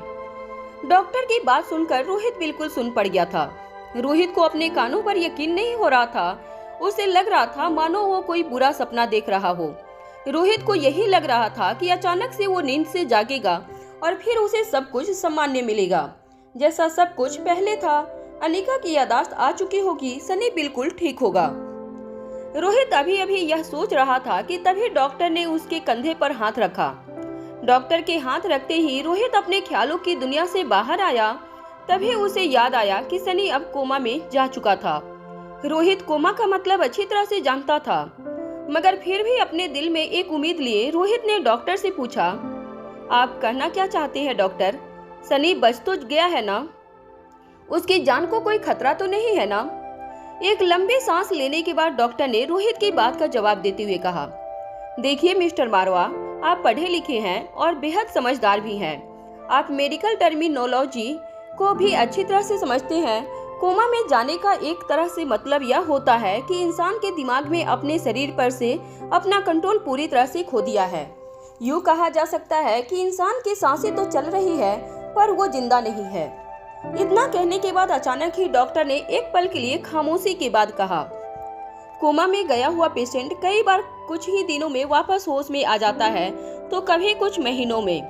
डॉक्टर की बात सुनकर रोहित बिल्कुल सुन पड़ गया था। रोहित को अपने कानों पर यकीन नहीं हो रहा था। उसे लग रहा था मानो वो कोई बुरा सपना देख रहा हो। रोहित को यही लग रहा था कि अचानक से वो नींद से जागेगा और फिर उसे सब कुछ सामान्य मिलेगा, जैसा सब कुछ पहले था। अनिका की याददाश्त आ चुकी होगी, सनी बिल्कुल ठीक होगा। रोहित अभी अभी यह सोच रहा था कि तभी डॉक्टर ने उसके कंधे पर हाथ रखा। डॉक्टर के हाथ रखते ही रोहित अपने ख्यालों की दुनिया से बाहर आया। तभी उसे याद आया कि सनी अब कोमा में जा चुका था। रोहित कोमा का मतलब अच्छी तरह से जानता था, मगर फिर भी अपने दिल में एक उम्मीद लिए रोहित ने डॉक्टर से पूछा, आप कहना क्या चाहते हैं डॉक्टर? सनी बच तो गया है ना? उसकी जान को कोई खतरा तो नहीं है ना? एक लंबी सांस लेने के बाद डॉक्टर ने रोहित की बात का जवाब देते हुए कहा, देखिए मिस्टर मारवा, आप पढ़े लिखे हैं और बेहद समझदार भी हैं। आप मेडिकल टर्मिनोलॉजी को भी अच्छी तरह से समझते हैं। कोमा में जाने का एक तरह से मतलब यह होता है कि इंसान के दिमाग में अपने शरीर पर से अपना कंट्रोल पूरी तरह से खो दिया है। यूँ कहा जा सकता है कि इंसान की सांसें तो चल रही है पर वो जिंदा नहीं है। इतना कहने के बाद अचानक ही डॉक्टर ने एक पल के लिए खामोशी के बाद कहा, कोमा में गया हुआ पेशेंट कई बार कुछ ही दिनों में वापस होश में आ जाता है, तो कभी कुछ महीनों में,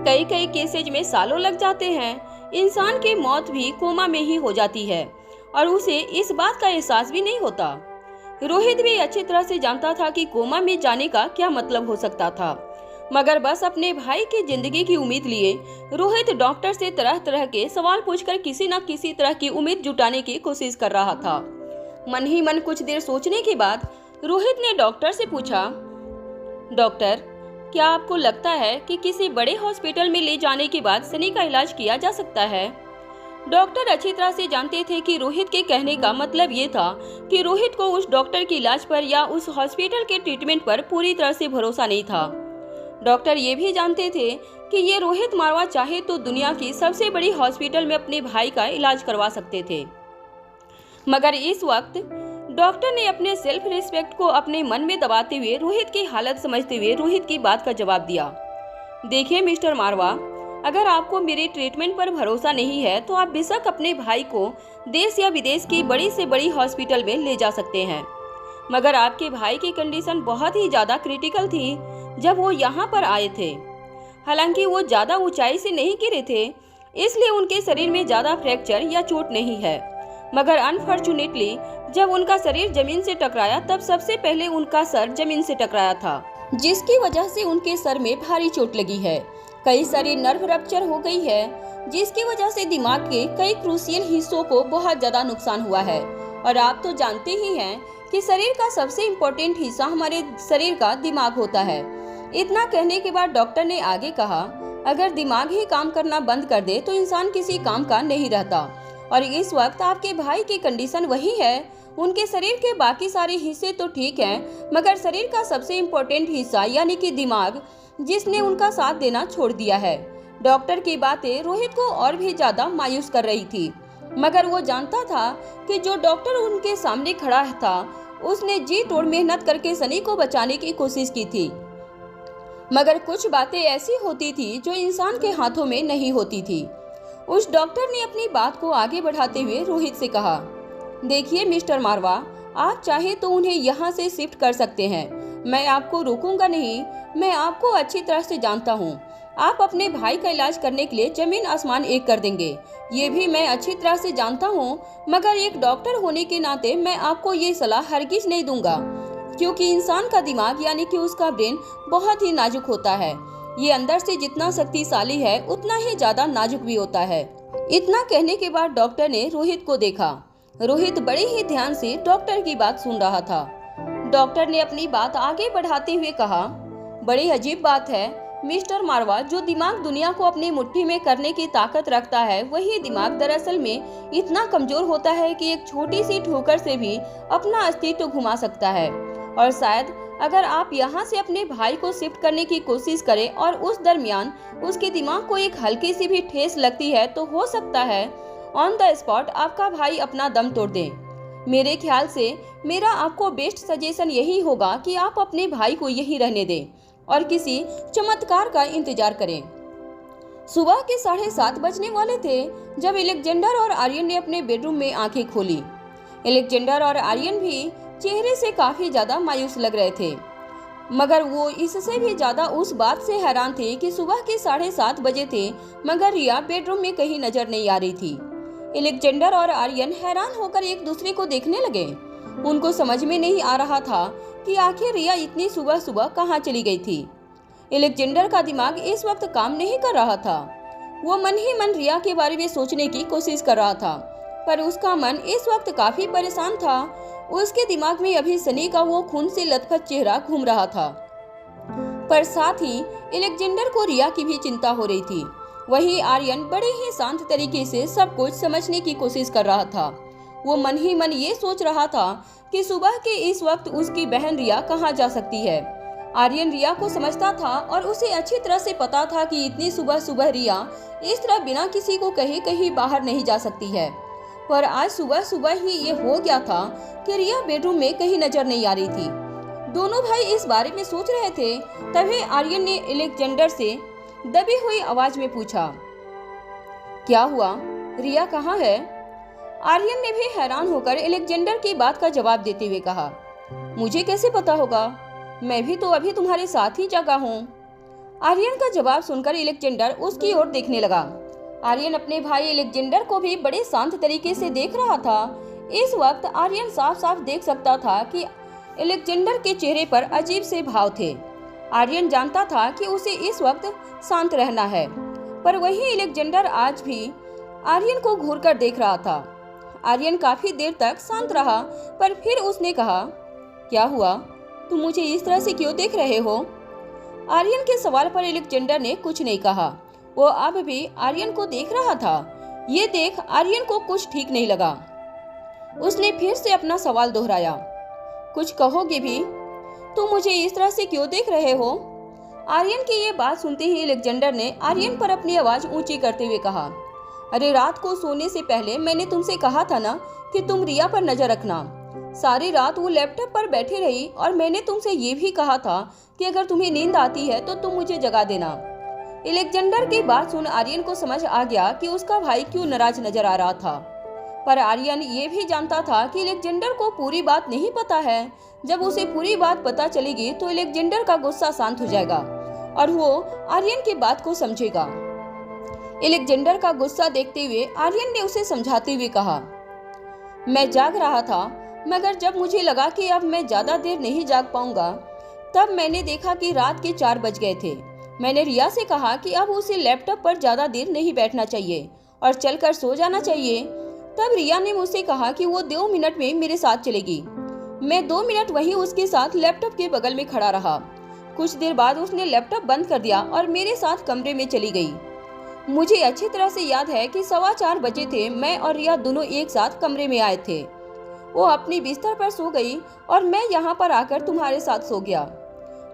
कई केसेज में सालों लग जाते हैं। इंसान की मौत भी कोमा में ही हो जाती है और उसे इस बात का एहसास भी नहीं होता। रोहित भी अच्छी तरह से जानता था कि कोमा में जाने का क्या मतलब हो सकता था, मगर बस अपने भाई की जिंदगी की उम्मीद लिए रोहित डॉक्टर से तरह तरह के सवाल पूछकर किसी न किसी तरह की उम्मीद जुटाने की कोशिश कर रहा था। मन ही मन कुछ देर सोचने के बाद रोहित ने डॉक्टर से पूछा, डॉक्टर, क्या आपको लगता है कि किसी बड़े हॉस्पिटल में ले जाने के बाद सनी का इलाज किया जा सकता है? डॉक्टर अच्छी तरह से जानते थे कि रोहित के कहने का मतलब ये था कि रोहित को उस डॉक्टर के इलाज पर या उस हॉस्पिटल के ट्रीटमेंट पर पूरी तरह से भरोसा नहीं था। डॉक्टर ये भी जानते थे कि ये रोहित मारवा चाहे तो दुनिया की सबसे बड़ी हॉस्पिटल में अपने भाई का इलाज करवा सकते थे। मगर इस वक्त डॉक्टर ने अपने सेल्फ रिस्पेक्ट को अपने मन में दबाते हुए रोहित की हालत समझते हुए रोहित की बात का जवाब दिया। देखिए मिस्टर मारवा, अगर आपको मेरे ट्रीटमेंट पर भरोसा नहीं है तो आप बेशक अपने भाई को देश या विदेश की बड़ी से बड़ी हॉस्पिटल में ले जा सकते हैं, मगर आपके भाई की कंडीशन बहुत ही ज़्यादा क्रिटिकल थी जब वो यहाँ पर आए थे। हालांकि वो ज़्यादा ऊंचाई से नहीं गिरे थे, इसलिए उनके शरीर में ज़्यादा फ्रैक्चर या चोट नहीं है, मगर अनफॉर्चुनेटली जब उनका शरीर जमीन से टकराया तब सबसे पहले उनका सर जमीन से टकराया था, जिसकी वजह से उनके सर में भारी चोट लगी है। कई सारी नर्व रप्चर हो गई है, जिसकी वजह से दिमाग के कई क्रूशियल हिस्सों को बहुत ज्यादा नुकसान हुआ है। और आप तो जानते ही हैं कि शरीर का सबसे इम्पोर्टेंट हिस्सा हमारे शरीर का दिमाग होता है। इतना कहने के बाद डॉक्टर ने आगे कहा, अगर दिमाग ही काम करना बंद कर दे तो इंसान किसी काम का नहीं रहता। और इस वक्त आपके भाई की कंडीशन वही है। उनके शरीर के बाकी सारे हिस्से तो ठीक हैं, मगर शरीर का सबसे इम्पोर्टेंट हिस्सा यानी कि दिमाग, जिसने उनका साथ देना छोड़ दिया है। डॉक्टर की बातें रोहित को और भी ज्यादा मायूस कर रही थी, मगर वो जानता था कि जो डॉक्टर उनके सामने खड़ा था उसने जी तोड़ मेहनत करके सनी को बचाने की कोशिश की थी, मगर कुछ बातें ऐसी होती थी जो इंसान के हाथों में नहीं होती थी। उस डॉक्टर ने अपनी बात को आगे बढ़ाते हुए रोहित से कहा, देखिए मिस्टर मारवा, आप चाहे तो उन्हें यहाँ से शिफ्ट कर सकते हैं, मैं आपको रोकूंगा नहीं। मैं आपको अच्छी तरह से जानता हूँ, आप अपने भाई का इलाज करने के लिए जमीन आसमान एक कर देंगे, ये भी मैं अच्छी तरह से जानता हूँ। मगर एक डॉक्टर होने के नाते मैं आपको ये सलाह हरगिज नहीं दूंगा, क्योंकि इंसान का दिमाग यानी कि उसका ब्रेन बहुत ही नाजुक होता है। ये अंदर से जितना शक्तिशाली है उतना ही ज्यादा नाजुक भी होता है। इतना कहने के बाद डॉक्टर ने रोहित को देखा। रोहित बड़े ही ध्यान से डॉक्टर की बात सुन रहा था। डॉक्टर ने अपनी बात आगे बढ़ाते हुए कहा, बड़ी अजीब बात है मिस्टर मारवा, जो दिमाग दुनिया को अपनी मुट्ठी में करने की ताकत रखता है, वही दिमाग दरअसल में इतना कमजोर होता है कि एक छोटी सी ठोकर से भी अपना अस्तित्व घुमा सकता है। और शायद अगर आप यहाँ से अपने भाई को शिफ्ट करने की कोशिश करें और उस दरमियान उसके दिमाग को एक हल्की सी भी ठेस लगती है तो हो सकता है ऑन द स्पॉट आपका भाई अपना दम तोड़ दे। मेरे ख्याल से मेरा आपको बेस्ट सजेशन यही होगा कि आप अपने भाई को यहीं रहने दें और किसी चमत्कार का इंतजार करें। सुबह के 7:30 बजने वाले थे जब एलेक्जेंडर और आर्यन ने अपने बेडरूम में आंखें खोली। एलेक्जेंडर और आर्यन भी चेहरे से काफी ज्यादा मायूस लग रहे थे, मगर वो इससे भी ज्यादा उस बात से हैरान थे कि सुबह के 7:30 बजे थे मगर रिया बेडरूम में कहीं नजर नहीं आ रही थी। एलेक्जेंडर और आर्यन हैरान होकर एक दूसरे को देखने लगे। उनको समझ में नहीं आ रहा था कि आखिर रिया इतनी सुबह सुबह कहाँ चली गई थी। एलेक्जेंडर का दिमाग इस वक्त काम नहीं कर रहा था। वो मन ही मन रिया के बारे में सोचने की कोशिश कर रहा था, पर उसका मन इस वक्त काफी परेशान था। उसके दिमाग में अभी सनी का वो खून से लथपथ चेहरा घूम रहा था, पर साथ ही एलेक्जेंडर को रिया की भी चिंता हो रही थी। वहीं आर्यन बड़े ही शांत तरीके से सब कुछ समझने की कोशिश कर रहा था। वो मन ही मन ये सोच रहा था कि सुबह के इस वक्त उसकी बहन रिया कहाँ जा सकती है। आर्यन रिया को समझता था और उसे अच्छी तरह से पता था कि इतनी सुबह सुबह रिया इस तरह बिना किसी को कहे कहीं बाहर नहीं जा सकती है। पर आज सुबह सुबह ही ये हो गया था कि रिया बेडरूम में कहीं नजर नहीं आ रही थी। दोनों भाई इस बारे में सोच रहे थे, तभी आर्यन ने एलेक्जेंडर से दबी हुई आवाज में पूछा, क्या हुआ, रिया कहाँ है? आर्यन ने भी हैरान होकर एलेक्जेंडर की बात का जवाब देते हुए कहा, मुझे कैसे पता होगा, मैं भी तो अभी तुम्हारे साथ ही जगा हूँ। आर्यन का जवाब सुनकर एलेक्जेंडर उसकी ओर देखने लगा। आर्यन अपने भाई एलेक्जेंडर को भी बड़े शांत तरीके से देख रहा था। इस वक्त आर्यन साफ साफ देख सकता था कि एलेक्जेंडर के चेहरे पर अजीब से भाव थे। आर्यन जानता था कि उसे इस वक्त शांत रहना है, पर वही एलेक्जेंडर आज भी आर्यन को घूरकर देख रहा था। आर्यन काफी देर तक शांत रहा, पर फिर उसने कहा, क्या हुआ, तुम मुझे इस तरह से क्यों देख रहे हो? आर्यन के सवाल पर एलेक्जेंडर ने कुछ नहीं कहा। वो अब भी आर्यन को देख रहा था। ये देख आर्यन को कुछ ठीक नहीं लगा। उसने फिर से अपना सवाल दोहराया, कुछ कहोगे भी? तुम मुझे इस तरह से क्यों देख रहे हो? आर्यन की ये बात सुनते ही अलेक्जेंडर ने आर्यन पर अपनी आवाज ऊंची करते हुए कहा, अरे रात को सोने से पहले मैंने तुमसे कहा था ना कि तुम रिया पर नजर रखना। सारी रात वो लैपटॉप पर बैठी रही और मैंने तुमसे ये भी कहा था कि अगर तुम्हें नींद आती है तो तुम मुझे जगा देना। अलेक्जेंडर की बात सुन आर्यन को समझ आ गया कि उसका भाई क्यों नाराज नजर आ रहा था, पर आर्यन ये भी जानता था कि अलेक्जेंडर को पूरी बात नहीं पता है। जब उसे पूरी बात पता चलेगी तो अलेक्जेंडर का गुस्सा शांत हो जाएगा और वो आर्यन की बात को समझेगा। अलेक्जेंडर का गुस्सा देखते हुए आर्यन ने उसे समझाते हुए कहा, मैं जाग रहा था, मगर जब मुझे लगा कि अब मैं ज्यादा देर नहीं जाग पाऊंगा तब मैंने देखा कि रात के 4 बज गए थे। मैंने रिया से कहा कि अब उसे लैपटॉप पर ज्यादा देर नहीं बैठना चाहिए और चलकर सो जाना चाहिए। तब रिया ने मुझसे कहा कि वो 2 मिनट में मेरे साथ चलेगी। मैं 2 मिनट वहीं उसके साथ लैपटॉप के बगल में खड़ा रहा। कुछ देर बाद उसने लैपटॉप बंद कर दिया और मेरे साथ कमरे में चली गई। मुझे अच्छी तरह से याद है कि 4:15 बजे थे। मैं और रिया दोनों एक साथ कमरे में आए थे। वो अपनी बिस्तर पर सो गई और मैं यहाँ पर आकर तुम्हारे साथ सो गया।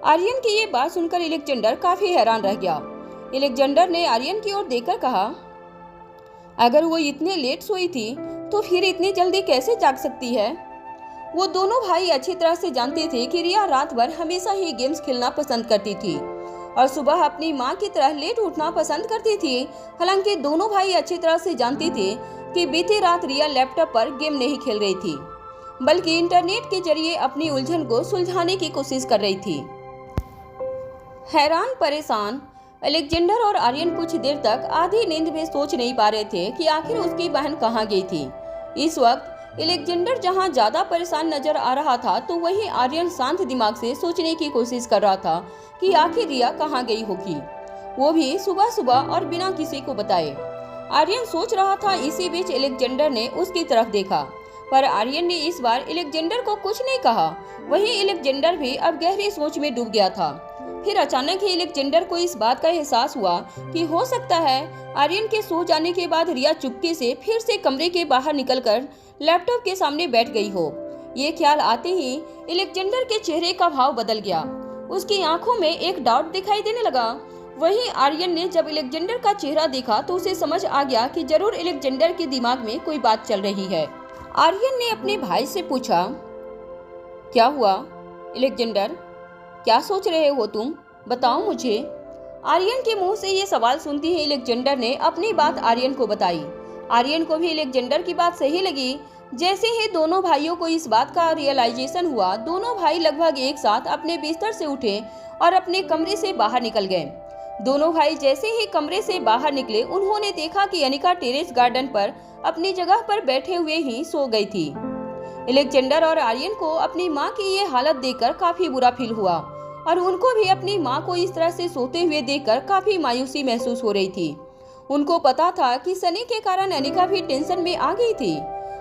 आर्यन की ये बात सुनकर अलेक्जेंडर काफी हैरान रह गया। अलेक्जेंडर ने आर्यन की ओर देखकर कहा, अगर वो इतने लेट सोई थी तो फिर इतनी जल्दी कैसे जाग सकती है? वो दोनों भाई अच्छी तरह से जानते थे कि रिया रात भर हमेशा ही गेम्स खेलना पसंद करती थी और सुबह अपनी माँ की तरह लेट उठना पसंद करती थी। हालांकि दोनों भाई अच्छी तरह से जानते थे कि बीती रात रिया लैपटॉप पर गेम नहीं खेल रही थी, बल्कि इंटरनेट के जरिए अपनी उलझन को सुलझाने की कोशिश कर रही थी। हैरान परेशान अलेक्जेंडर और आर्यन कुछ देर तक आधी नींद में सोच नहीं पा रहे थे कि आखिर उसकी बहन कहाँ गई थी। इस वक्त अलेक्जेंडर जहाँ ज्यादा परेशान नजर आ रहा था तो वहीं आर्यन शांत दिमाग से सोचने की कोशिश कर रहा था कि आखिर रिया कहाँ गई होगी, वो भी सुबह सुबह और बिना किसी को बताए। आर्यन सोच रहा था। इसी बीच अलेक्जेंडर ने उसकी तरफ देखा, पर आर्यन ने इस बार अलेक्जेंडर को कुछ नहीं कहा। वहीं अलेक्जेंडर भी अब गहरी सोच में डूब गया था। फिर अचानक ही अलेक्जेंडर को इस बात का एहसास हुआ कि हो सकता है आर्यन के सो जाने के बाद रिया चुपके से फिर से कमरे के बाहर निकलकर लैपटॉप के सामने बैठ गई हो। ये ख्याल आते ही अलेक्जेंडर के चेहरे का भाव बदल गया। उसकी आंखों में एक डाउट दिखाई देने लगा। वहीं आर्यन ने जब अलेक्जेंडर का चेहरा देखा तो उसे समझ आ गया कि जरूर अलेक्जेंडर के दिमाग में कोई बात चल रही है। आर्यन ने अपने भाई से पूछा, क्या हुआ अलेक्जेंडर, क्या सोच रहे हो तुम, बताओ मुझे। आर्यन के मुंह से ये सवाल सुनते ही अलेक्जेंडर ने अपनी बात आर्यन को बताई। आर्यन को भी अलेक्जेंडर की बात सही लगी। जैसे ही दोनों भाइयों को इस बात का रियलाइजेशन हुआ, दोनों भाई लगभग एक साथ अपने बिस्तर से उठे और अपने कमरे से बाहर निकल गए। दोनों भाई जैसे ही कमरे से बाहर निकले, उन्होंने देखा कि अनिका टेरेस गार्डन पर अपनी जगह पर बैठे हुए ही सो गई थी। अलेक्जेंडर और आर्यन को अपनी माँ की ये हालत देखकर काफी बुरा फील हुआ और उनको भी अपनी माँ को इस तरह से सोते हुए देखकर काफी मायूसी महसूस हो रही थी। उनको पता था कि सनी के कारण अनिका भी टेंशन में आ गई थी।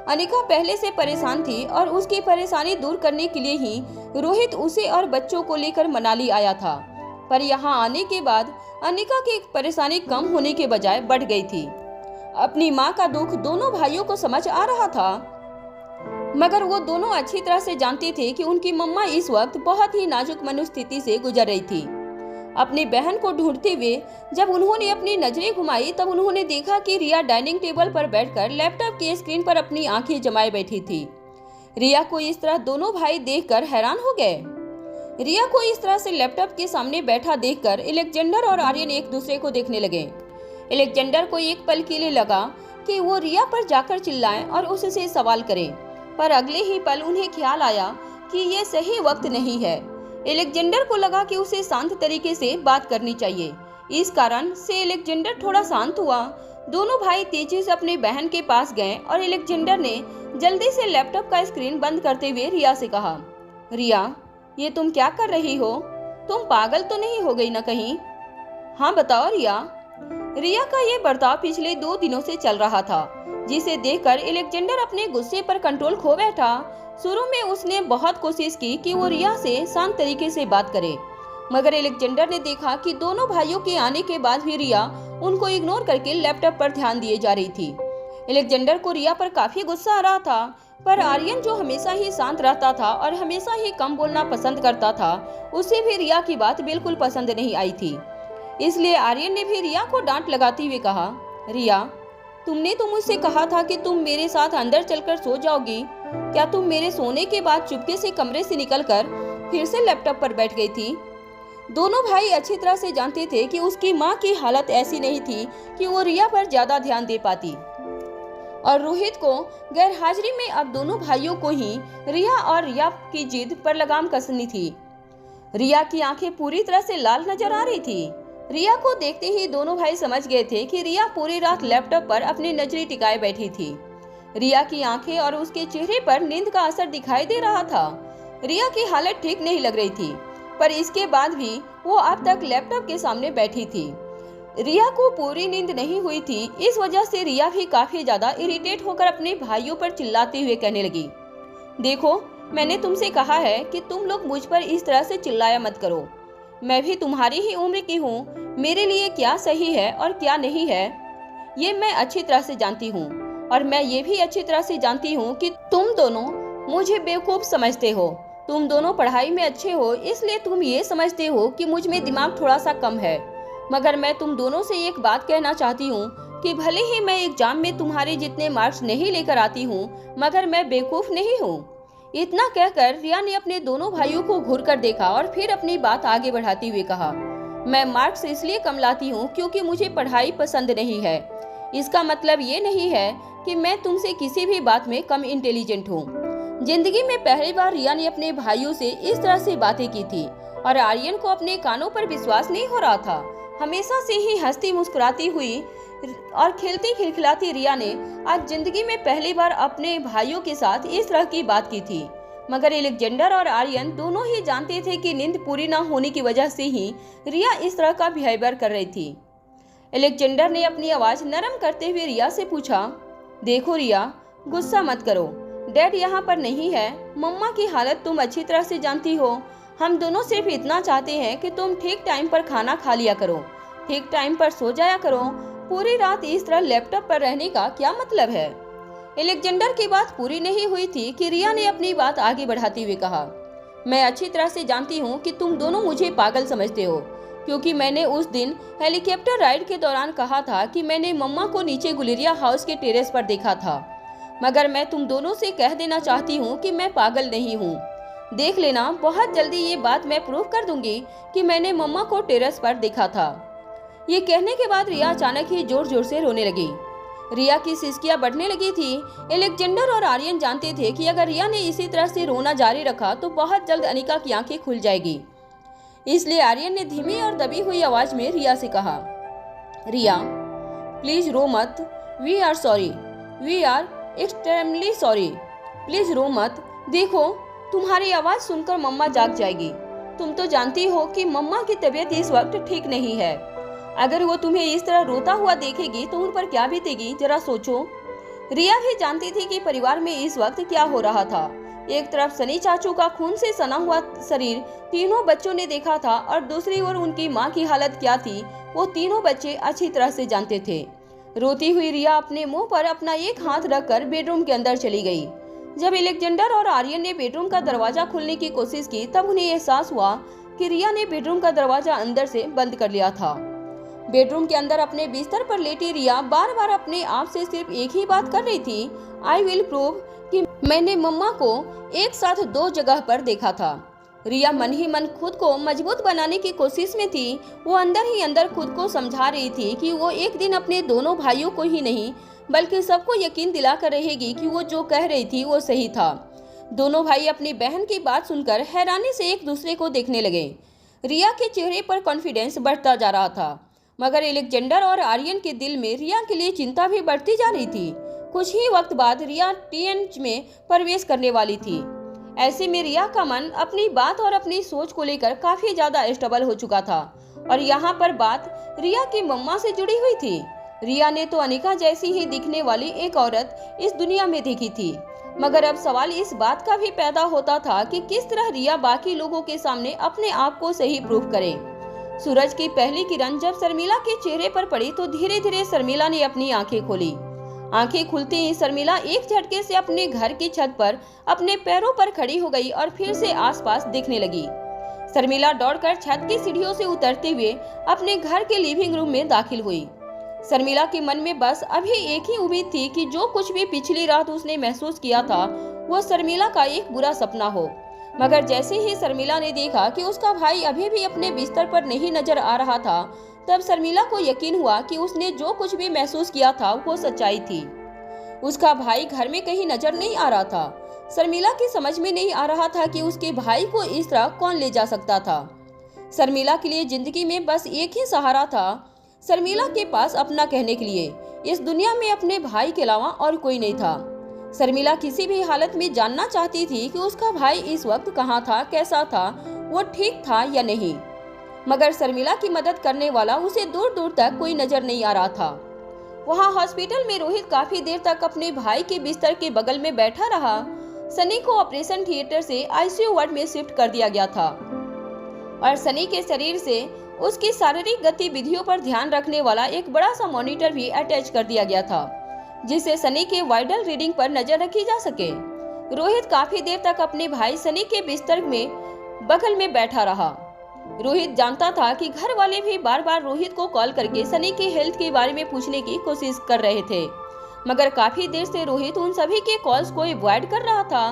अनिका पहले से परेशान थी और उसकी परेशानी दूर करने के लिए ही रोहित उसे और बच्चों को लेकर मनाली आया था, पर यहाँ आने के बाद अनिका की परेशानी कम होने के बजाय बढ़ गई थी। अपनी माँ का दुख दोनों भाइयों को समझ आ रहा था, मगर वो दोनों अच्छी तरह से जानते थे कि उनकी मम्मा इस वक्त बहुत ही नाजुक मनोस्थिति से गुजर रही थी। अपनी बहन को ढूंढते हुए जब उन्होंने अपनी नजरें घुमाई तब उन्होंने देखा कि रिया डाइनिंग टेबल पर बैठकर लैपटॉप की स्क्रीन पर अपनी आंखें जमाए बैठी थी। रिया को इस तरह दोनों भाई देखकर हैरान हो गए। रिया को इस तरह से लैपटॉप के सामने बैठा देखकर अलेक्जेंडर और आर्यन एक दूसरे को देखने लगे। अलेक्जेंडर को एक पल के लिए लगा कि वो रिया पर जाकर चिल्लाएं और उससे सवाल करें, पर अगले ही पल उन्हें ख्याल आया कि ये सही वक्त नहीं है। अलेक्जेंडर को लगा कि उसे शांत तरीके से बात करनी चाहिए। इस कारण से अलेक्जेंडर थोड़ा शांत हुआ। दोनों भाई तेजी से अपनी बहन के पास गए और अलेक्जेंडर ने जल्दी से लैपटॉप का स्क्रीन बंद करते हुए रिया से कहा, रिया, ये तुम क्या कर रही हो? तुम पागल तो नहीं हो गई ना कहीं? हाँ बताओ रिया। रिया का ये बर्ताव पिछले 2 दिनों से चल रहा था, जिसे देखकर अलेक्जेंडर अपने गुस्से पर कंट्रोल खो बैठा। शुरू में उसने बहुत कोशिश की कि वो रिया से शांत तरीके से बात करे, मगर एलेक्जेंडर ने देखा कि दोनों भाइयों के आने के बाद भी रिया उनको इग्नोर करके लैपटॉप पर ध्यान दिए जा रही थी। एलेक्जेंडर को रिया पर काफी गुस्सा आ रहा था, पर आर्यन जो हमेशा ही शांत रहता था और हमेशा ही कम बोलना पसंद करता था, उसे भी रिया की बात बिल्कुल पसंद नहीं आई थी। इसलिए आर्यन ने भी रिया को डांट लगाते हुए कहा, रिया, तुमने तो मुझसे कहा था कि तुम मेरे साथ अंदर चलकर सो जाओगी। क्या तुम मेरे सोने के बाद चुपके से कमरे से निकलकर फिर से लैपटॉप पर बैठ गई थी? दोनों भाई अच्छी तरह से जानते थे कि उसकी माँ की हालत ऐसी नहीं थी कि वो रिया पर ज्यादा ध्यान दे पाती, और रोहित को गैर हाजिरी में अब दोनों भाइयों को ही रिया और रिया की जिद पर लगाम कसनी थी। रिया की आंखें पूरी तरह से लाल नजर आ रही थी। रिया को देखते ही दोनों भाई समझ गए थे कि रिया पूरी रात लैपटॉप पर अपनी नजरें टिकाए बैठी थी। रिया की आंखें और उसके चेहरे पर नींद का असर दिखाई दे रहा था। रिया की हालत ठीक नहीं लग रही थी, पर इसके बाद भी वो अब तक लैपटॉप के सामने बैठी थी। रिया को पूरी नींद नहीं हुई थी, इस वजह से रिया भी काफी ज्यादा इरिटेट होकर अपने भाइयों पर चिल्लाते हुए कहने लगी, देखो, मैंने तुमसे कहा है कि तुम लोग मुझ पर इस तरह से चिल्लाया मत करो। मैं भी तुम्हारी ही उम्र की हूँ। मेरे लिए क्या सही है और क्या नहीं है ये मैं अच्छी तरह से जानती हूँ, और मैं ये भी अच्छी तरह से जानती हूँ कि तुम दोनों मुझे बेवकूफ समझते हो। तुम दोनों पढ़ाई में अच्छे हो, इसलिए तुम ये समझते हो कि मुझ में दिमाग थोड़ा सा कम है। मगर मैं तुम दोनों से एक बात कहना चाहती हूँ कि भले ही मैं एग्जाम में तुम्हारे जितने मार्क्स नहीं लेकर आती हूँ, मगर मैं बेवकूफ नहीं हूँ। इतना कहकर रिया ने अपने दोनों भाइयों को घूरकर देखा और फिर अपनी बात आगे बढ़ाते हुए कहा, मैं मार्क्स इसलिए कम लाती हूँ क्योंकि मुझे पढ़ाई पसंद नहीं है। इसका मतलब ये नहीं है कि मैं तुमसे किसी भी बात में कम इंटेलिजेंट हूँ। जिंदगी में पहली बार रिया ने अपने भाइयों से इस तरह से बातें की थी, और आर्यन को अपने कानों पर विश्वास नहीं हो रहा था। हमेशा से ही हंसती मुस्कुराती हुई और खेलती खिलखिलाती रिया ने आज जिंदगी में पहली बार अपने भाइयों के साथ इस तरह की बात की थी। मगर एलेक्जेंडर और आर्यन दोनों ही जानते थे कि नींद पूरी न होने की वजह से ही रिया इस तरह का बिहेवियर कर रही थी। एलेक्जेंडर ने अपनी आवाज नरम करते हुए रिया से पूछा, देखो रिया, गुस्सा मत करो। डैड यहाँ पर नहीं है। मम्मा की हालत तुम अच्छी तरह से जानती हो। हम दोनों सिर्फ इतना चाहते हैं कि तुम ठीक टाइम पर खाना खा लिया करो, ठीक टाइम पर सो जाया करो। पूरी रात इस तरह लैपटॉप पर रहने का क्या मतलब है? एलेक्जेंडर की बात पूरी नहीं हुई थी कि रिया ने अपनी बात आगे बढ़ाते हुए कहा, मैं अच्छी तरह से जानती हूँ कि तुम दोनों मुझे पागल समझते हो, क्योंकि मैंने उस दिन हेलीकॉप्टर राइड के दौरान कहा था कि मैंने मम्मा को नीचे गुलेरिया हाउस के टेरेस पर देखा था। मगर मैं तुम दोनों से कह देना चाहती हूँ कि मैं पागल नहीं हूँ। देख लेना, बहुत जल्दी ये बात मैं प्रूव कर दूंगी कि मैंने मम्मा को टेरेस पर देखा था। ये कहने के बाद रिया अचानक ही जोर जोर से रोने लगी। रिया की सिसकियां बढ़ने लगी थी। एलेक्जेंडर और आर्यन जानते थे कि अगर रिया ने इसी तरह से रोना जारी रखा तो बहुत जल्द अनिका की आंखें खुल जाएगी। इसलिए आर्यन ने धीमी और दबी हुई आवाज में रिया से कहा, रिया, प्लीज रो मत। We are sorry, we are extremely sorry. Please रो मत। देखो, तुम्हारी आवाज सुनकर मम्मा जाग जाएगी। तुम तो जानती हो कि मम्मा की तबीयत इस वक्त ठीक नहीं है। अगर वो तुम्हें इस तरह रोता हुआ देखेगी तो उन पर क्या बीतेगी, जरा सोचो। रिया भी जानती थी कि परिवार में इस वक्त क्या हो रहा था। एक तरफ सनी चाचू का खून से सना हुआ शरीर तीनों बच्चों ने देखा था, और दूसरी ओर उनकी माँ की हालत क्या थी वो तीनों बच्चे अच्छी तरह से जानते थे। रोती हुई रिया अपने मुंह पर अपना एक हाथ रखकर बेडरूम के अंदर चली गई। जब एलेक्जेंडर और आर्यन ने बेडरूम का दरवाजा खोलने की कोशिश की तब उन्हें एहसास हुआ कि रिया ने बेडरूम का दरवाजा अंदर से बंद कर लिया था। बेडरूम के अंदर अपने बिस्तर पर लेटी रिया बार बार अपने आप से सिर्फ एक ही बात कर रही थी, आई विल प्रूव कि मैंने मम्मा को एक साथ दो जगह पर देखा था। रिया मन ही मन खुद को मजबूत बनाने की कोशिश में थी। वो अंदर ही अंदर खुद को समझा रही थी कि वो एक दिन अपने दोनों भाइयों को ही नहीं बल्कि सबको यकीन दिलाकर रहेगी कि वो जो कह रही थी वो सही था। दोनों भाई अपनी बहन की बात सुनकर हैरानी से एक दूसरे को देखने लगे। रिया के चेहरे पर कॉन्फिडेंस बढ़ता जा रहा था, मगर एलेक्जेंडर और आर्यन के दिल में रिया के लिए चिंता भी बढ़ती जा रही थी। कुछ ही वक्त बाद रिया टीएनएच में प्रवेश करने वाली थी। ऐसे में रिया का मन अपनी बात और अपनी सोच को लेकर काफी ज्यादा स्टेबल हो चुका था, और यहाँ पर बात रिया की मम्मा से जुड़ी हुई थी। रिया ने तो अनिका जैसी ही दिखने वाली एक औरत इस दुनिया में देखी थी, मगर अब सवाल इस बात का भी पैदा होता था कि किस तरह रिया बाकी लोगों के सामने अपने आप को सही प्रूफ करे। सूरज की पहली किरण जब शर्मिला के चेहरे पर पड़ी तो धीरे धीरे शर्मिला ने अपनी आंखें खोली। आंखें खुलते ही शर्मिला एक झटके से अपने घर की छत पर अपने पैरों पर खड़ी हो गई और फिर से आसपास देखने लगी। शर्मिला दौड़कर छत की सीढ़ियों से उतरते हुए अपने घर के लिविंग रूम में दाखिल हुई। शर्मिला के मन में बस अभी एक ही उम्मीद थी कि जो कुछ भी पिछली रात उसने महसूस किया था वो शर्मिला का एक बुरा सपना हो। मगर जैसे ही शर्मिला ने देखा कि उसका भाई अभी भी अपने बिस्तर पर नहीं नजर आ रहा था, तब शर्मिला को यकीन हुआ कि उसने जो कुछ भी महसूस किया था वो सच्चाई थी। उसका भाई घर में कहीं नजर नहीं आ रहा था। शर्मिला की समझ में नहीं आ रहा था कि उसके भाई को इस तरह कौन ले जा सकता था। शर्मिला के लिए जिंदगी में बस एक ही सहारा था, शर्मिला के पास अपना कहने के लिए इस दुनिया में अपने भाई के अलावा और कोई नहीं था। शर्मिला किसी भी हालत में जानना चाहती थी कि उसका भाई इस वक्त कहाँ था, कैसा था, वो ठीक था या नहीं। मगर शर्मिला की मदद करने वाला उसे दूर दूर तक कोई नजर नहीं आ रहा था। वहाँ हॉस्पिटल में रोहित काफी देर तक अपने भाई के बिस्तर के बगल में बैठा रहा। सनी को ऑपरेशन थिएटर से आईसीयू वार्ड में शिफ्ट कर दिया गया था और सनी के शरीर से उसकी शारीरिक गतिविधियों पर ध्यान रखने वाला एक बड़ा सा मॉनिटर भी अटैच कर दिया गया था, जिससे सनी के वाइटल रीडिंग पर नजर रखी जा सके। रोहित काफी देर तक अपने भाई सनी के बिस्तर में बगल में बैठा रहा। रोहित जानता था कि घर वाले भी बार बार रोहित को कॉल करके सनी की हेल्थ के बारे में पूछने की कोशिश कर रहे थे, मगर काफी देर से रोहित उन सभी के कॉल्स को अवॉइड कर रहा था।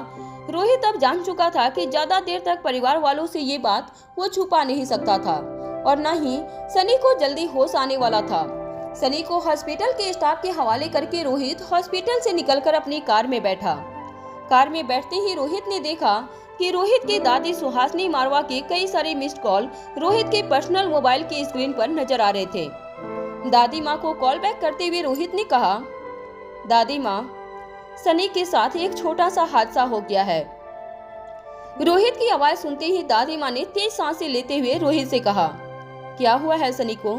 रोहित अब जान चुका था कि ज्यादा देर तक परिवार वालों से ये बात वो छुपा नहीं सकता था और न ही सनी को जल्दी होश आने वाला था। सनी को हॉस्पिटल के स्टाफ के हवाले करके रोहित हॉस्पिटल से निकलकर अपनी कार में बैठा। कार में बैठते ही रोहित ने देखा कि रोहित की दादी सुहासिनी मारवा के कई सारे मिस्ड कॉल रोहित के पर्सनल मोबाइल की स्क्रीन पर नजर आ रहे थे। दादी माँ को कॉल बैक करते हुए रोहित ने कहा, दादी माँ, सनी के साथ एक छोटा सा हादसा हो गया है। रोहित की आवाज सुनते ही दादी माँ ने तेज सांसें लेते हुए रोहित से कहा, क्या हुआ है सनी को?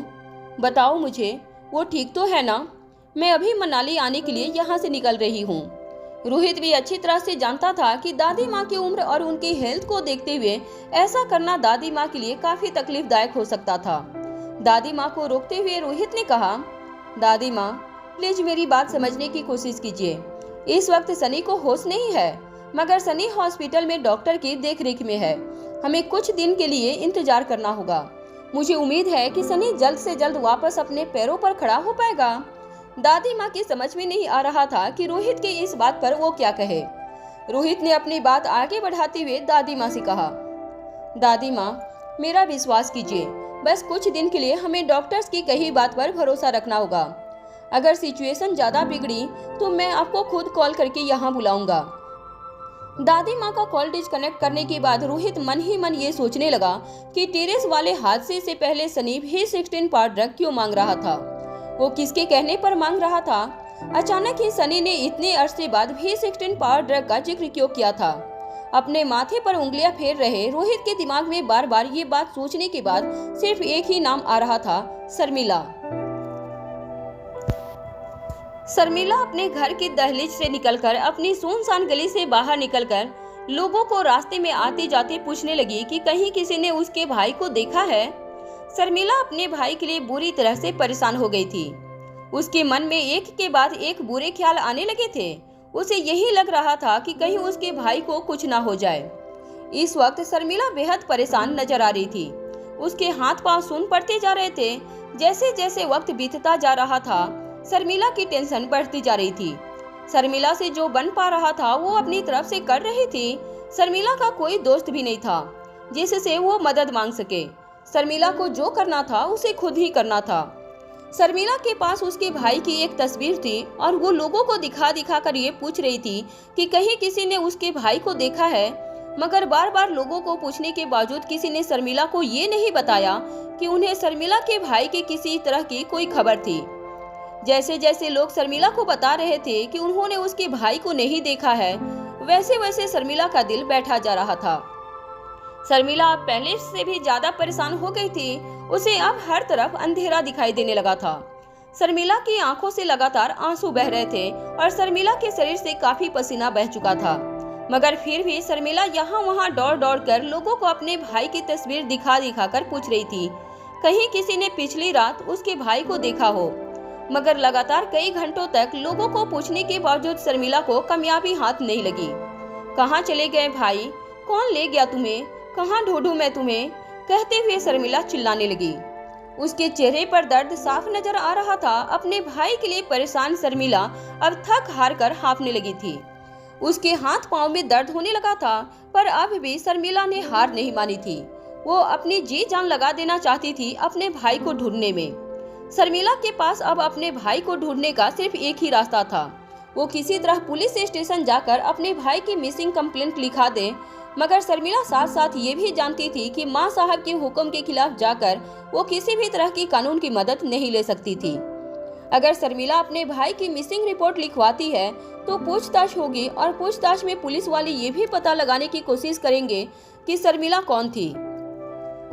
बताओ मुझे, वो ठीक तो है ना? मैं अभी मनाली आने के लिए यहाँ से निकल रही हूँ। रोहित भी अच्छी तरह से जानता था कि दादी माँ की उम्र और उनकी हेल्थ को देखते हुए ऐसा करना दादी माँ के लिए काफी तकलीफदायक हो सकता था। दादी माँ को रोकते हुए रोहित ने कहा, दादी माँ, प्लीज मेरी बात समझने की कोशिश कीजिए। इस वक्त सनी को होश नहीं है, मगर सनी हॉस्पिटल में डॉक्टर की देखरेख में है। हमें कुछ दिन के लिए इंतजार करना होगा। मुझे उम्मीद है कि सनी जल्द से जल्द वापस अपने पैरों पर खड़ा हो पाएगा। दादी माँ की समझ में नहीं आ रहा था कि रोहित की इस बात पर वो क्या कहे। रोहित ने अपनी बात आगे बढ़ाते हुए दादी माँ से कहा, दादी माँ, मेरा विश्वास कीजिए, बस कुछ दिन के लिए हमें डॉक्टर्स की कही बात पर भरोसा रखना होगा। अगर सिचुएशन ज्यादा बिगड़ी तो मैं आपको खुद कॉल करके यहाँ बुलाऊंगा। दादी माँ का कॉल डिस्कनेक्ट करने के बाद रोहित मन ही मन ये सोचने लगा कि टेरेस वाले हादसे से पहले सनी V16 पाउडर ड्रग क्यों मांग रहा था, वो किसके कहने पर मांग रहा था। अचानक ही सनी ने इतने अरसे बाद V16 पाउडर ड्रग का जिक्र क्यों किया था। अपने माथे पर उंगलियां फेर रहे रोहित के दिमाग में बार बार ये बात सोचने के बाद सिर्फ एक ही नाम आ रहा था, शर्मिला। शर्मिला अपने घर की दहलीज से निकलकर अपनी सुनसान गली से बाहर निकलकर लोगों को रास्ते में आते जाते पूछने लगी कि कहीं किसी ने उसके भाई को देखा है। शर्मिला अपने भाई के लिए बुरी तरह से परेशान हो गई थी। उसके मन में एक के बाद एक बुरे ख्याल आने लगे थे। उसे यही लग रहा था कि कहीं उसके भाई को कुछ ना हो जाए। इस वक्त शर्मिला बेहद परेशान नजर आ रही थी। उसके हाथ पांव सुन पड़ते जा रहे थे। जैसे जैसे वक्त बीतता जा रहा था, शर्मिला की टेंशन बढ़ती जा रही थी। शर्मिला से जो बन पा रहा था वो अपनी तरफ से कर रही थी। शर्मिला का कोई दोस्त भी नहीं था जिससे वो मदद मांग सके। शर्मिला को जो करना था उसे खुद ही करना था। शर्मिला के पास उसके भाई की एक तस्वीर थी और वो लोगों को दिखा दिखा कर ये पूछ रही थी कि कहीं किसी ने उसके भाई को देखा है। मगर बार बार लोगों को पूछने के बावजूद किसी ने शर्मिला को ये नहीं बताया कि उन्हें शर्मिला के भाई के किसी तरह की कोई खबर थी। जैसे जैसे लोग शर्मिला को बता रहे थे कि उन्होंने उसके भाई को नहीं देखा है, वैसे वैसे शर्मिला का दिल बैठा जा रहा था। शर्मिला अब पहले से भी ज्यादा परेशान हो गई थी। उसे अब हर तरफ अंधेरा दिखाई देने लगा था। शर्मिला की आंखों से लगातार आंसू बह रहे थे और शर्मिला के शरीर से काफी पसीना बह चुका था, मगर फिर भी शर्मिला यहाँ वहाँ दौड़ दौड़ कर लोगों को अपने भाई की तस्वीर दिखा दिखा कर पूछ रही थी कहीं किसी ने पिछली रात उसके भाई को देखा हो। मगर लगातार कई घंटों तक लोगों को पूछने के बावजूद शर्मिला को कामयाबी हाथ नहीं लगी। कहाँ चले गए भाई, कौन ले गया तुम्हें, कहाँ ढूंढूं मैं तुम्हें, कहते हुए शर्मिला चिल्लाने लगी। उसके चेहरे पर दर्द साफ नजर आ रहा था। अपने भाई के लिए परेशान शर्मिला अब थक हार कर हाँफने लगी थी। उसके हाथ पांव में दर्द होने लगा था, पर अब भी शर्मिला ने हार नहीं मानी थी। वो अपनी जी जान लगा देना चाहती थी अपने भाई को ढूंढने में। शर्मिला के पास अब अपने भाई को ढूंढने का सिर्फ एक ही रास्ता था। वो किसी तरह पुलिस स्टेशन जाकर अपने भाई की मिसिंग कंप्लेंट लिखा दे। मगर शर्मिला साथ साथ ये भी जानती थी कि माँ साहब के हुक्म के खिलाफ जाकर वो किसी भी तरह की कानून की मदद नहीं ले सकती थी। अगर शर्मिला अपने भाई की मिसिंग रिपोर्ट लिखवाती है तो पूछताछ होगी और पूछताछ में पुलिस वाले ये भी पता लगाने की कोशिश करेंगे कि शर्मिला कौन थी,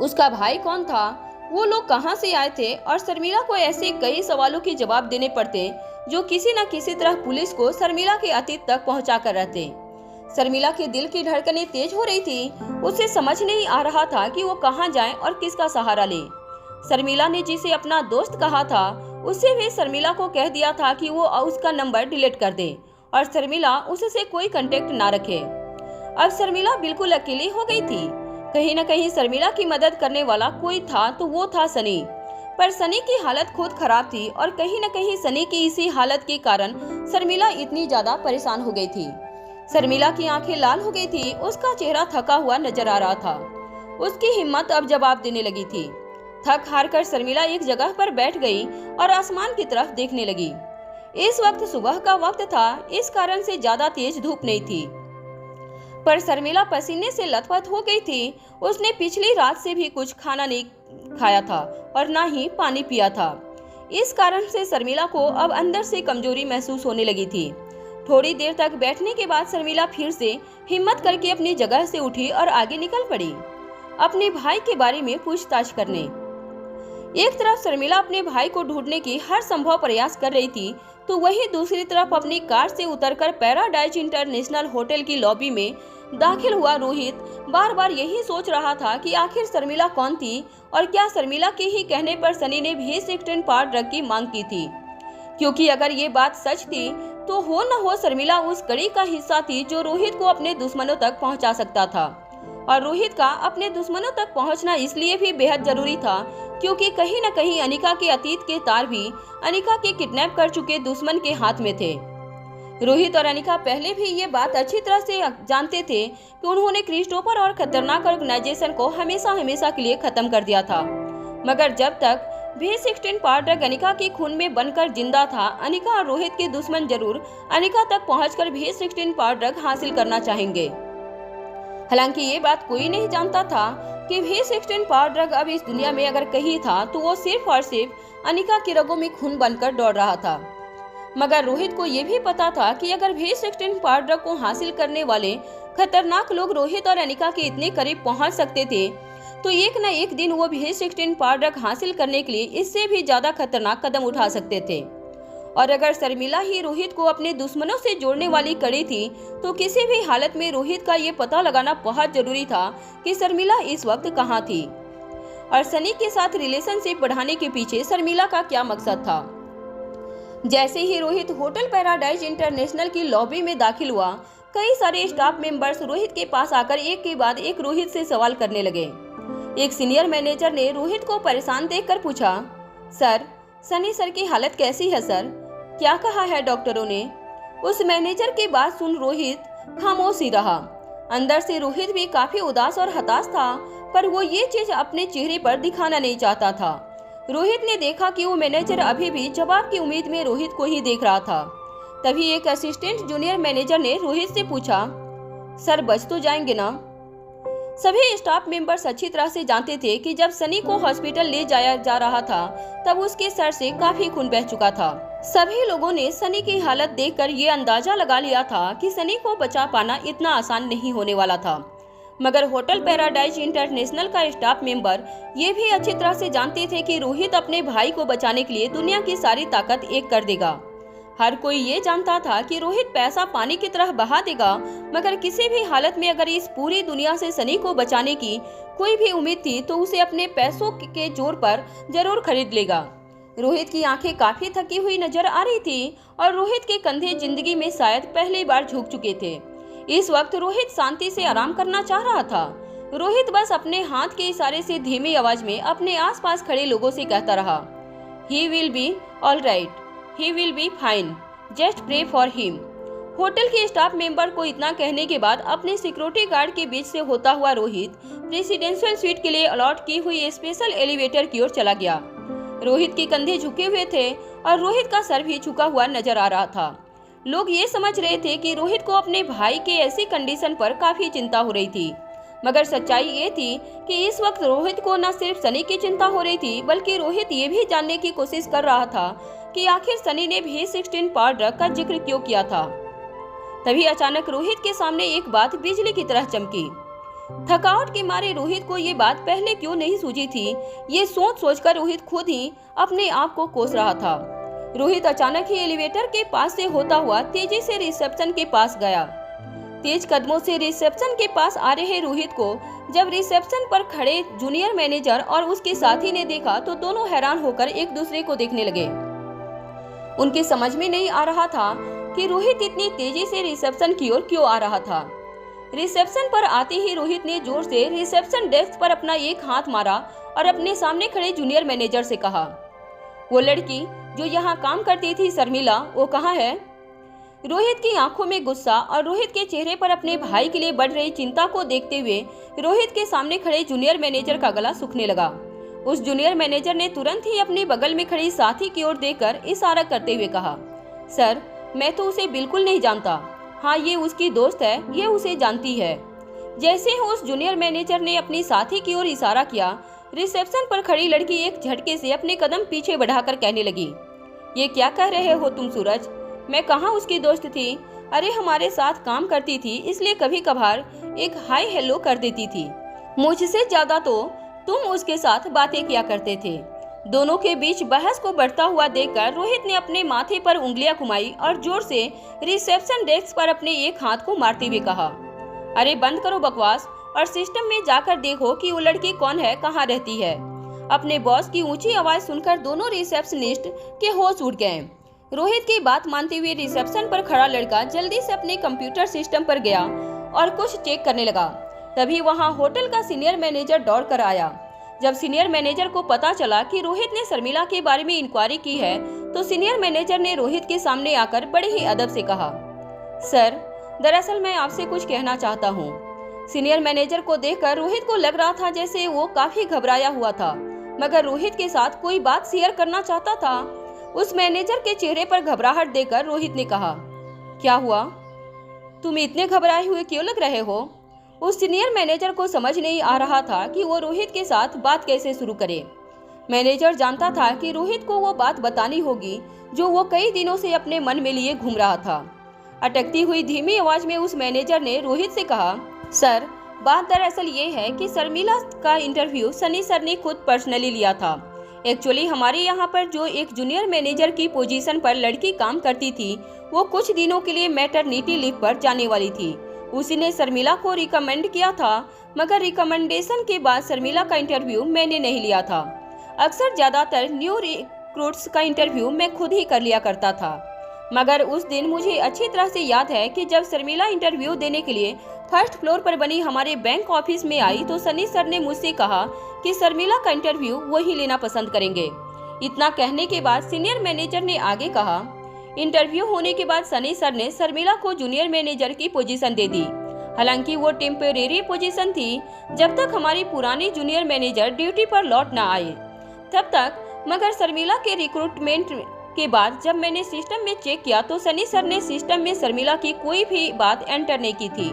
उसका भाई कौन था, वो लोग कहां से आए थे। और शर्मिला को ऐसे कई सवालों के जवाब देने पड़ते जो किसी न किसी तरह पुलिस को शर्मिला के अतीत तक पहुंचा कर रहते। शर्मिला के दिल की धड़कनें तेज हो रही थी। उसे समझ नहीं आ रहा था कि वो कहां जाए और किसका सहारा ले। शर्मिला ने जिसे अपना दोस्त कहा था उसे भी शर्मिला को कह दिया था कि वो उसका नंबर डिलीट कर दे और शर्मिला उससे कोई कांटेक्ट ना रखे। अब शर्मिला बिल्कुल अकेली हो गई थी। कहीं न कहीं शर्मिला की मदद करने वाला कोई था तो वो था सनी। पर सनी की हालत खुद खराब थी और कहीं न कहीं सनी की इसी हालत के कारण शर्मिला इतनी ज्यादा परेशान हो गई थी। शर्मिला की आंखें लाल हो गई थी। उसका चेहरा थका हुआ नजर आ रहा था। उसकी हिम्मत अब जवाब देने लगी थी। थक हार कर शर्मिला एक जगह पर बैठ गई और आसमान की तरफ देखने लगी। इस वक्त सुबह का वक्त था, इस कारण से ज्यादा तेज धूप नहीं थी, पर शर्मिला पसीने से लथपथ हो गई थी। उसने पिछली रात से भी कुछ खाना नहीं खाया था और ना ही पानी पिया था। इस कारण से शर्मिला को अब अंदर से कमजोरी महसूस होने लगी थी। थोड़ी देर तक बैठने के बाद शर्मिला फिर से हिम्मत करके अपनी जगह से उठी और आगे निकल पड़ी अपने भाई के बारे में पूछताछ करने। एक तरफ शर्मिला अपने भाई को ढूंढने की हर संभव प्रयास कर रही थी तो वहीं दूसरी तरफ अपनी कार से उतरकर पैराडाइज इंटरनेशनल होटल की लॉबी में दाखिल हुआ रोहित बार बार यही सोच रहा था कि आखिर शर्मिला कौन थी और क्या शर्मिला के ही कहने पर सनी ने V16 पार ड्रग की मांग की थी। क्योंकि अगर ये बात सच थी तो हो न हो शर्मिला उस कड़ी का हिस्सा थी जो रोहित को अपने दुश्मनों तक पहुंचा सकता था। और रोहित का अपने दुश्मनों तक पहुंचना इसलिए भी बेहद जरूरी था क्योंकि कहीं न कहीं अनिका के अतीत के तार भी अनिका के किडनैप कर चुके दुश्मन के हाथ में थे। रोहित और अनिका पहले भी ये बात अच्छी तरह से जानते थे कि उन्होंने क्रिस्टोफर और खतरनाक ऑर्गेनाइजेशन को हमेशा हमेशा के लिए खत्म कर दिया था। मगर जब तक V16 पार ड्रग अनिका के खून में बनकर जिंदा था, अनिका और रोहित के दुश्मन जरूर अनिका तक पहुंचकर V16 पार ड्रग हासिल करना चाहेंगे। हालांकि ये बात कोई नहीं जानता था कि V16 पावर ड्रग अब इस दुनिया में अगर कहीं था तो वो सिर्फ और सिर्फ अनिका की रगों में खून बनकर दौड़ रहा था। मगर रोहित को ये भी पता था कि अगर V16 पावर ड्रग को हासिल करने वाले खतरनाक लोग रोहित और अनिका के इतने करीब पहुंच सकते थे तो एक न एक दिन वो V16 पावर ड्रग हासिल करने के लिए इससे भी ज्यादा खतरनाक कदम उठा सकते थे। और अगर शर्मिला ही रोहित को अपने दुश्मनों से जोड़ने वाली कड़ी थी तो किसी भी हालत में रोहित का ये पता लगाना बहुत जरूरी था कि शर्मिला इस वक्त कहाँ थी और सनी के साथ रिलेशनशिप बढ़ाने के पीछे शर्मिला का क्या मकसद था। जैसे ही रोहित होटल पैराडाइज इंटरनेशनल की लॉबी में दाखिल हुआ, कई सारे स्टाफ मेंबर्स रोहित के पास आकर एक के बाद एक रोहित से सवाल करने लगे। एक सीनियर मैनेजर ने रोहित को परेशान देखकर पूछा, सर, सनी सर की हालत कैसी है सर? क्या कहा है डॉक्टरों ने? उस मैनेजर की बात सुन रोहित खामोश ही रहा। अंदर से रोहित भी काफी उदास और हताश था, पर वो ये चीज अपने चेहरे पर दिखाना नहीं चाहता था। रोहित ने देखा कि वो मैनेजर अभी भी जवाब की उम्मीद में रोहित को ही देख रहा था। तभी एक असिस्टेंट जूनियर मैनेजर ने रोहित से पूछा, सर बच तो जाएंगे ना? सभी स्टाफ मेंबर्स अच्छी तरह से जानते थे कि जब सनी को हॉस्पिटल ले जाया जा रहा था तब उसके सर से काफी खून बह चुका था। सभी लोगों ने सनी की हालत देखकर ये अंदाजा लगा लिया था कि सनी को बचा पाना इतना आसान नहीं होने वाला था। मगर होटल पैराडाइज इंटरनेशनल का स्टाफ मेंबर ये भी अच्छी तरह से जानते थे कि रोहित अपने भाई को बचाने के लिए दुनिया की सारी ताकत एक कर देगा। हर कोई ये जानता था कि रोहित पैसा पानी की तरह बहा देगा, मगर किसी भी हालत में अगर इस पूरी दुनिया से सनी को बचाने की कोई भी उम्मीद थी तो उसे अपने पैसों के जोर पर जरूर खरीद लेगा। रोहित की आंखें काफी थकी हुई नजर आ रही थी और रोहित के कंधे जिंदगी में शायद पहली बार झुक चुके थे। इस वक्त रोहित शांति से आराम करना चाह रहा था। रोहित बस अपने हाथ के इशारे से धीमी आवाज में अपने आसपास खड़े लोगों से कहता रहा, he will be all right, he will be fine, just pray for him. Hotel के स्टाफ मेंबर को इतना कहने के बाद अपने सिक्योरिटी गार्ड के बीच से होता हुआ रोहित प्रेसिडेंशियल स्वीट के लिए अलॉट की हुई स्पेशल एलिवेटर की ओर चला गया। रोहित के कंधे झुके हुए थे और रोहित का सर भी झुका हुआ नजर आ रहा था। लोग ये समझ रहे थे कि रोहित को अपने भाई के ऐसी कंडीशन पर काफी चिंता हो रही थी, मगर सच्चाई ये थी कि इस वक्त रोहित को न सिर्फ सनी की चिंता हो रही थी, बल्कि रोहित ये भी जानने की कोशिश कर रहा था कि आखिर सनी ने भी 16 पावर ड्रग का जिक्र क्यों किया था। तभी अचानक रोहित के सामने एक बात बिजली की तरह चमकी। थकावट के मारे रोहित को ये बात पहले क्यों नहीं सूझी थी, ये सोचकर रोहित खुद ही अपने आप को कोस रहा था। रोहित अचानक ही एलिवेटर के पास से होता हुआ तेजी से रिसेप्शन के पास गया। तेज कदमों से रिसेप्शन के पास आ रहे रोहित को जब रिसेप्शन पर खड़े जूनियर मैनेजर और उसके साथी ने देखा तो दोनों हैरान होकर एक दूसरे को देखने लगे। उनके समझ में नहीं आ रहा था कि रोहित इतनी तेजी से रिसेप्शन की ओर क्यों आ रहा था। रिसेप्शन पर आते ही रोहित ने जोर से रिसेप्शन डेस्क पर अपना एक हाथ मारा और अपने सामने खड़े जूनियर मैनेजर से कहा, वो लड़की जो यहाँ काम करती थी शर्मिला, वो कहाँ है? रोहित की आंखों में गुस्सा और रोहित के चेहरे पर अपने भाई के लिए बढ़ रही चिंता को देखते हुए रोहित के सामने खड़े जूनियर मैनेजर का गला सूखने लगा। उस जूनियर मैनेजर ने तुरंत ही अपने बगल में खड़ी साथी की ओर देखकर इशारा करते हुए कहा, सर मैं तो उसे बिल्कुल नहीं जानता। हाँ, ये उसकी दोस्त है, ये उसे जानती है। जैसे ही उस जूनियर मैनेजर ने अपनी साथी की ओर इशारा किया, रिसेप्शन पर खड़ी लड़की एक झटके से अपने कदम पीछे बढ़ाकर कहने लगी, ये क्या कह रहे हो तुम सूरज? मैं कहाँ उसकी दोस्त थी? अरे हमारे साथ काम करती थी, इसलिए कभी कभार एक हाय हेलो कर देती थी। मुझसे ज्यादा तो तुम उसके साथ बातें किया करते थे। दोनों के बीच बहस को बढ़ता हुआ देखकर रोहित ने अपने माथे पर उंगलियां घुमाई और जोर से रिसेप्शन डेस्क पर अपने एक हाथ को मारते हुए कहा, अरे बंद करो बकवास और सिस्टम में जाकर देखो कि वो लड़की कौन है, कहाँ रहती है। अपने बॉस की ऊंची आवाज सुनकर दोनों रिसेप्शनिस्ट के होश उड़ गए। रोहित की बात मानते हुए रिसेप्शन पर खड़ा लड़का जल्दी से अपने कंप्यूटर सिस्टम पर गया और कुछ चेक करने लगा। तभी वहां होटल का सीनियर मैनेजर दौड़ कर आया। जब सीनियर मैनेजर को पता चला कि रोहित ने शर्मिला के बारे में इंक्वायरी की है तो सीनियर मैनेजर ने रोहित के सामने आकर बड़े ही अदब से कहा, सर दरअसल मैं आपसे कुछ कहना चाहता हूँ। सीनियर मैनेजर को देखकर रोहित को लग रहा था जैसे वो काफी घबराया हुआ था, मगर रोहित के साथ कोई बात शेयर करना चाहता था। उस मैनेजर के चेहरे पर घबराहट देखकर रोहित ने कहा, क्या हुआ? तुम इतने घबराए हुए क्यों लग रहे हो? उस सीनियर मैनेजर को समझ नहीं आ रहा था कि वो रोहित के साथ बात कैसे शुरू करे। मैनेजर जानता था कि रोहित को वो बात बतानी होगी जो वो कई दिनों से अपने मन में लिए घूम रहा था। अटकती हुई धीमी आवाज में उस मैनेजर ने रोहित से कहा, सर बात दरअसल ये है कि शर्मिला का इंटरव्यू सनी सर ने खुद पर्सनली लिया था। एक्चुअली हमारे यहाँ पर जो एक जूनियर मैनेजर की पोजीशन पर लड़की काम करती थी वो कुछ दिनों के लिए मैटरनिटी लीव पर जाने वाली थी। उसी ने शर्मिला को रिकमेंड किया था, मगर रिकमेंडेशन के बाद शर्मिला का इंटरव्यू मैंने नहीं लिया था। अक्सर ज्यादातर न्यू रिक्रूट्स का इंटरव्यू मैं खुद ही कर लिया करता था, मगर उस दिन मुझे अच्छी तरह से याद है कि जब शर्मिला इंटरव्यू देने के लिए फर्स्ट फ्लोर पर बनी हमारे बैंक ऑफिस में आई तो सनी सर ने मुझसे कहा कि शर्मिला का इंटरव्यू वही लेना पसंद करेंगे। इतना कहने के बाद सीनियर मैनेजर ने आगे कहा, इंटरव्यू होने के बाद सनी सर ने शर्मिला को जूनियर मैनेजर की पोजीशन दे दी। हालांकि वो टेम्परेरी पोजीशन थी जब तक हमारी पुरानी जूनियर मैनेजर ड्यूटी पर लौट ना आए तब तक, मगर शर्मिला के रिक्रूटमेंट के बाद जब मैंने सिस्टम में चेक किया तो सनी सर ने सिस्टम में शर्मिला की कोई भी बात एंटर नहीं की थी।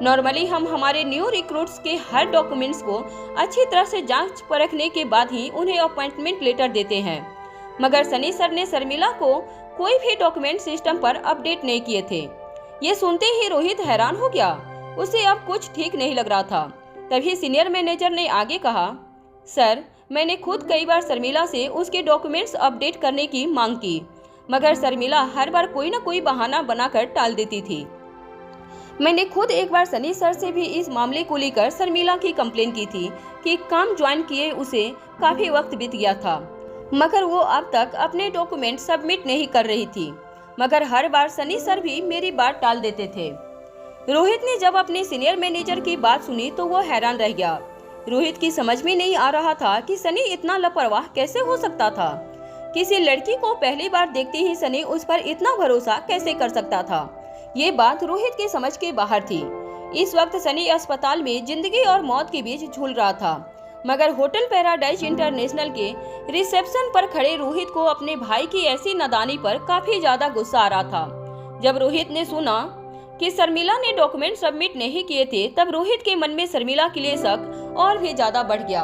नॉर्मली हम हमारे न्यू रिक्रूट्स के हर डॉक्यूमेंट्स को अच्छी तरह से जांच परखने के बाद ही उन्हें अपॉइंटमेंट लेटर देते हैं, मगर सनी सर ने शर्मिला को कोई भी डॉक्यूमेंट सिस्टम पर अपडेट नहीं किए थे। ये सुनते ही रोहित हैरान हो गया। उसे अब कुछ ठीक नहीं लग रहा था। तभी सीनियर मैनेजर ने आगे कहा, सर, मैंने खुद कई बार शर्मिला से उसके डॉक्यूमेंट्स अपडेट करने की मांग की, मगर शर्मिला हर बार कोई न कोई बहाना बनाकर टाल देती थी। मैंने खुद एक बार सनी सर से भी इस मामले को लेकर शर्मिला की कंप्लेन की थी कि काम ज्वाइन किए उसे काफी वक्त बीत गया था, मगर वो अब तक अपने डॉक्यूमेंट सबमिट नहीं कर रही थी, मगर हर बार सनी सर भी मेरी बात टाल देते थे। रोहित ने जब अपने सीनियर मैनेजर की बात सुनी तो वो हैरान रह गया। रोहित की समझ में नहीं आ रहा था कि सनी इतना लापरवाह कैसे हो सकता था। किसी लड़की को पहली बार देखते ही सनी उस पर इतना भरोसा कैसे कर सकता था। ये बात रोहित की समझ के बाहर थी। इस वक्त सनी अस्पताल में जिंदगी और मौत के बीच झूल रहा था, मगर होटल पैराडाइज इंटरनेशनल के रिसेप्शन पर खड़े रोहित को अपने भाई की ऐसी नादानी पर काफी ज्यादा गुस्सा आ रहा था। जब रोहित ने सुना कि शर्मिला ने डॉक्यूमेंट सबमिट नहीं किए थे, तब रोहित के मन में शर्मिला के लिए शक और भी ज्यादा बढ़ गया।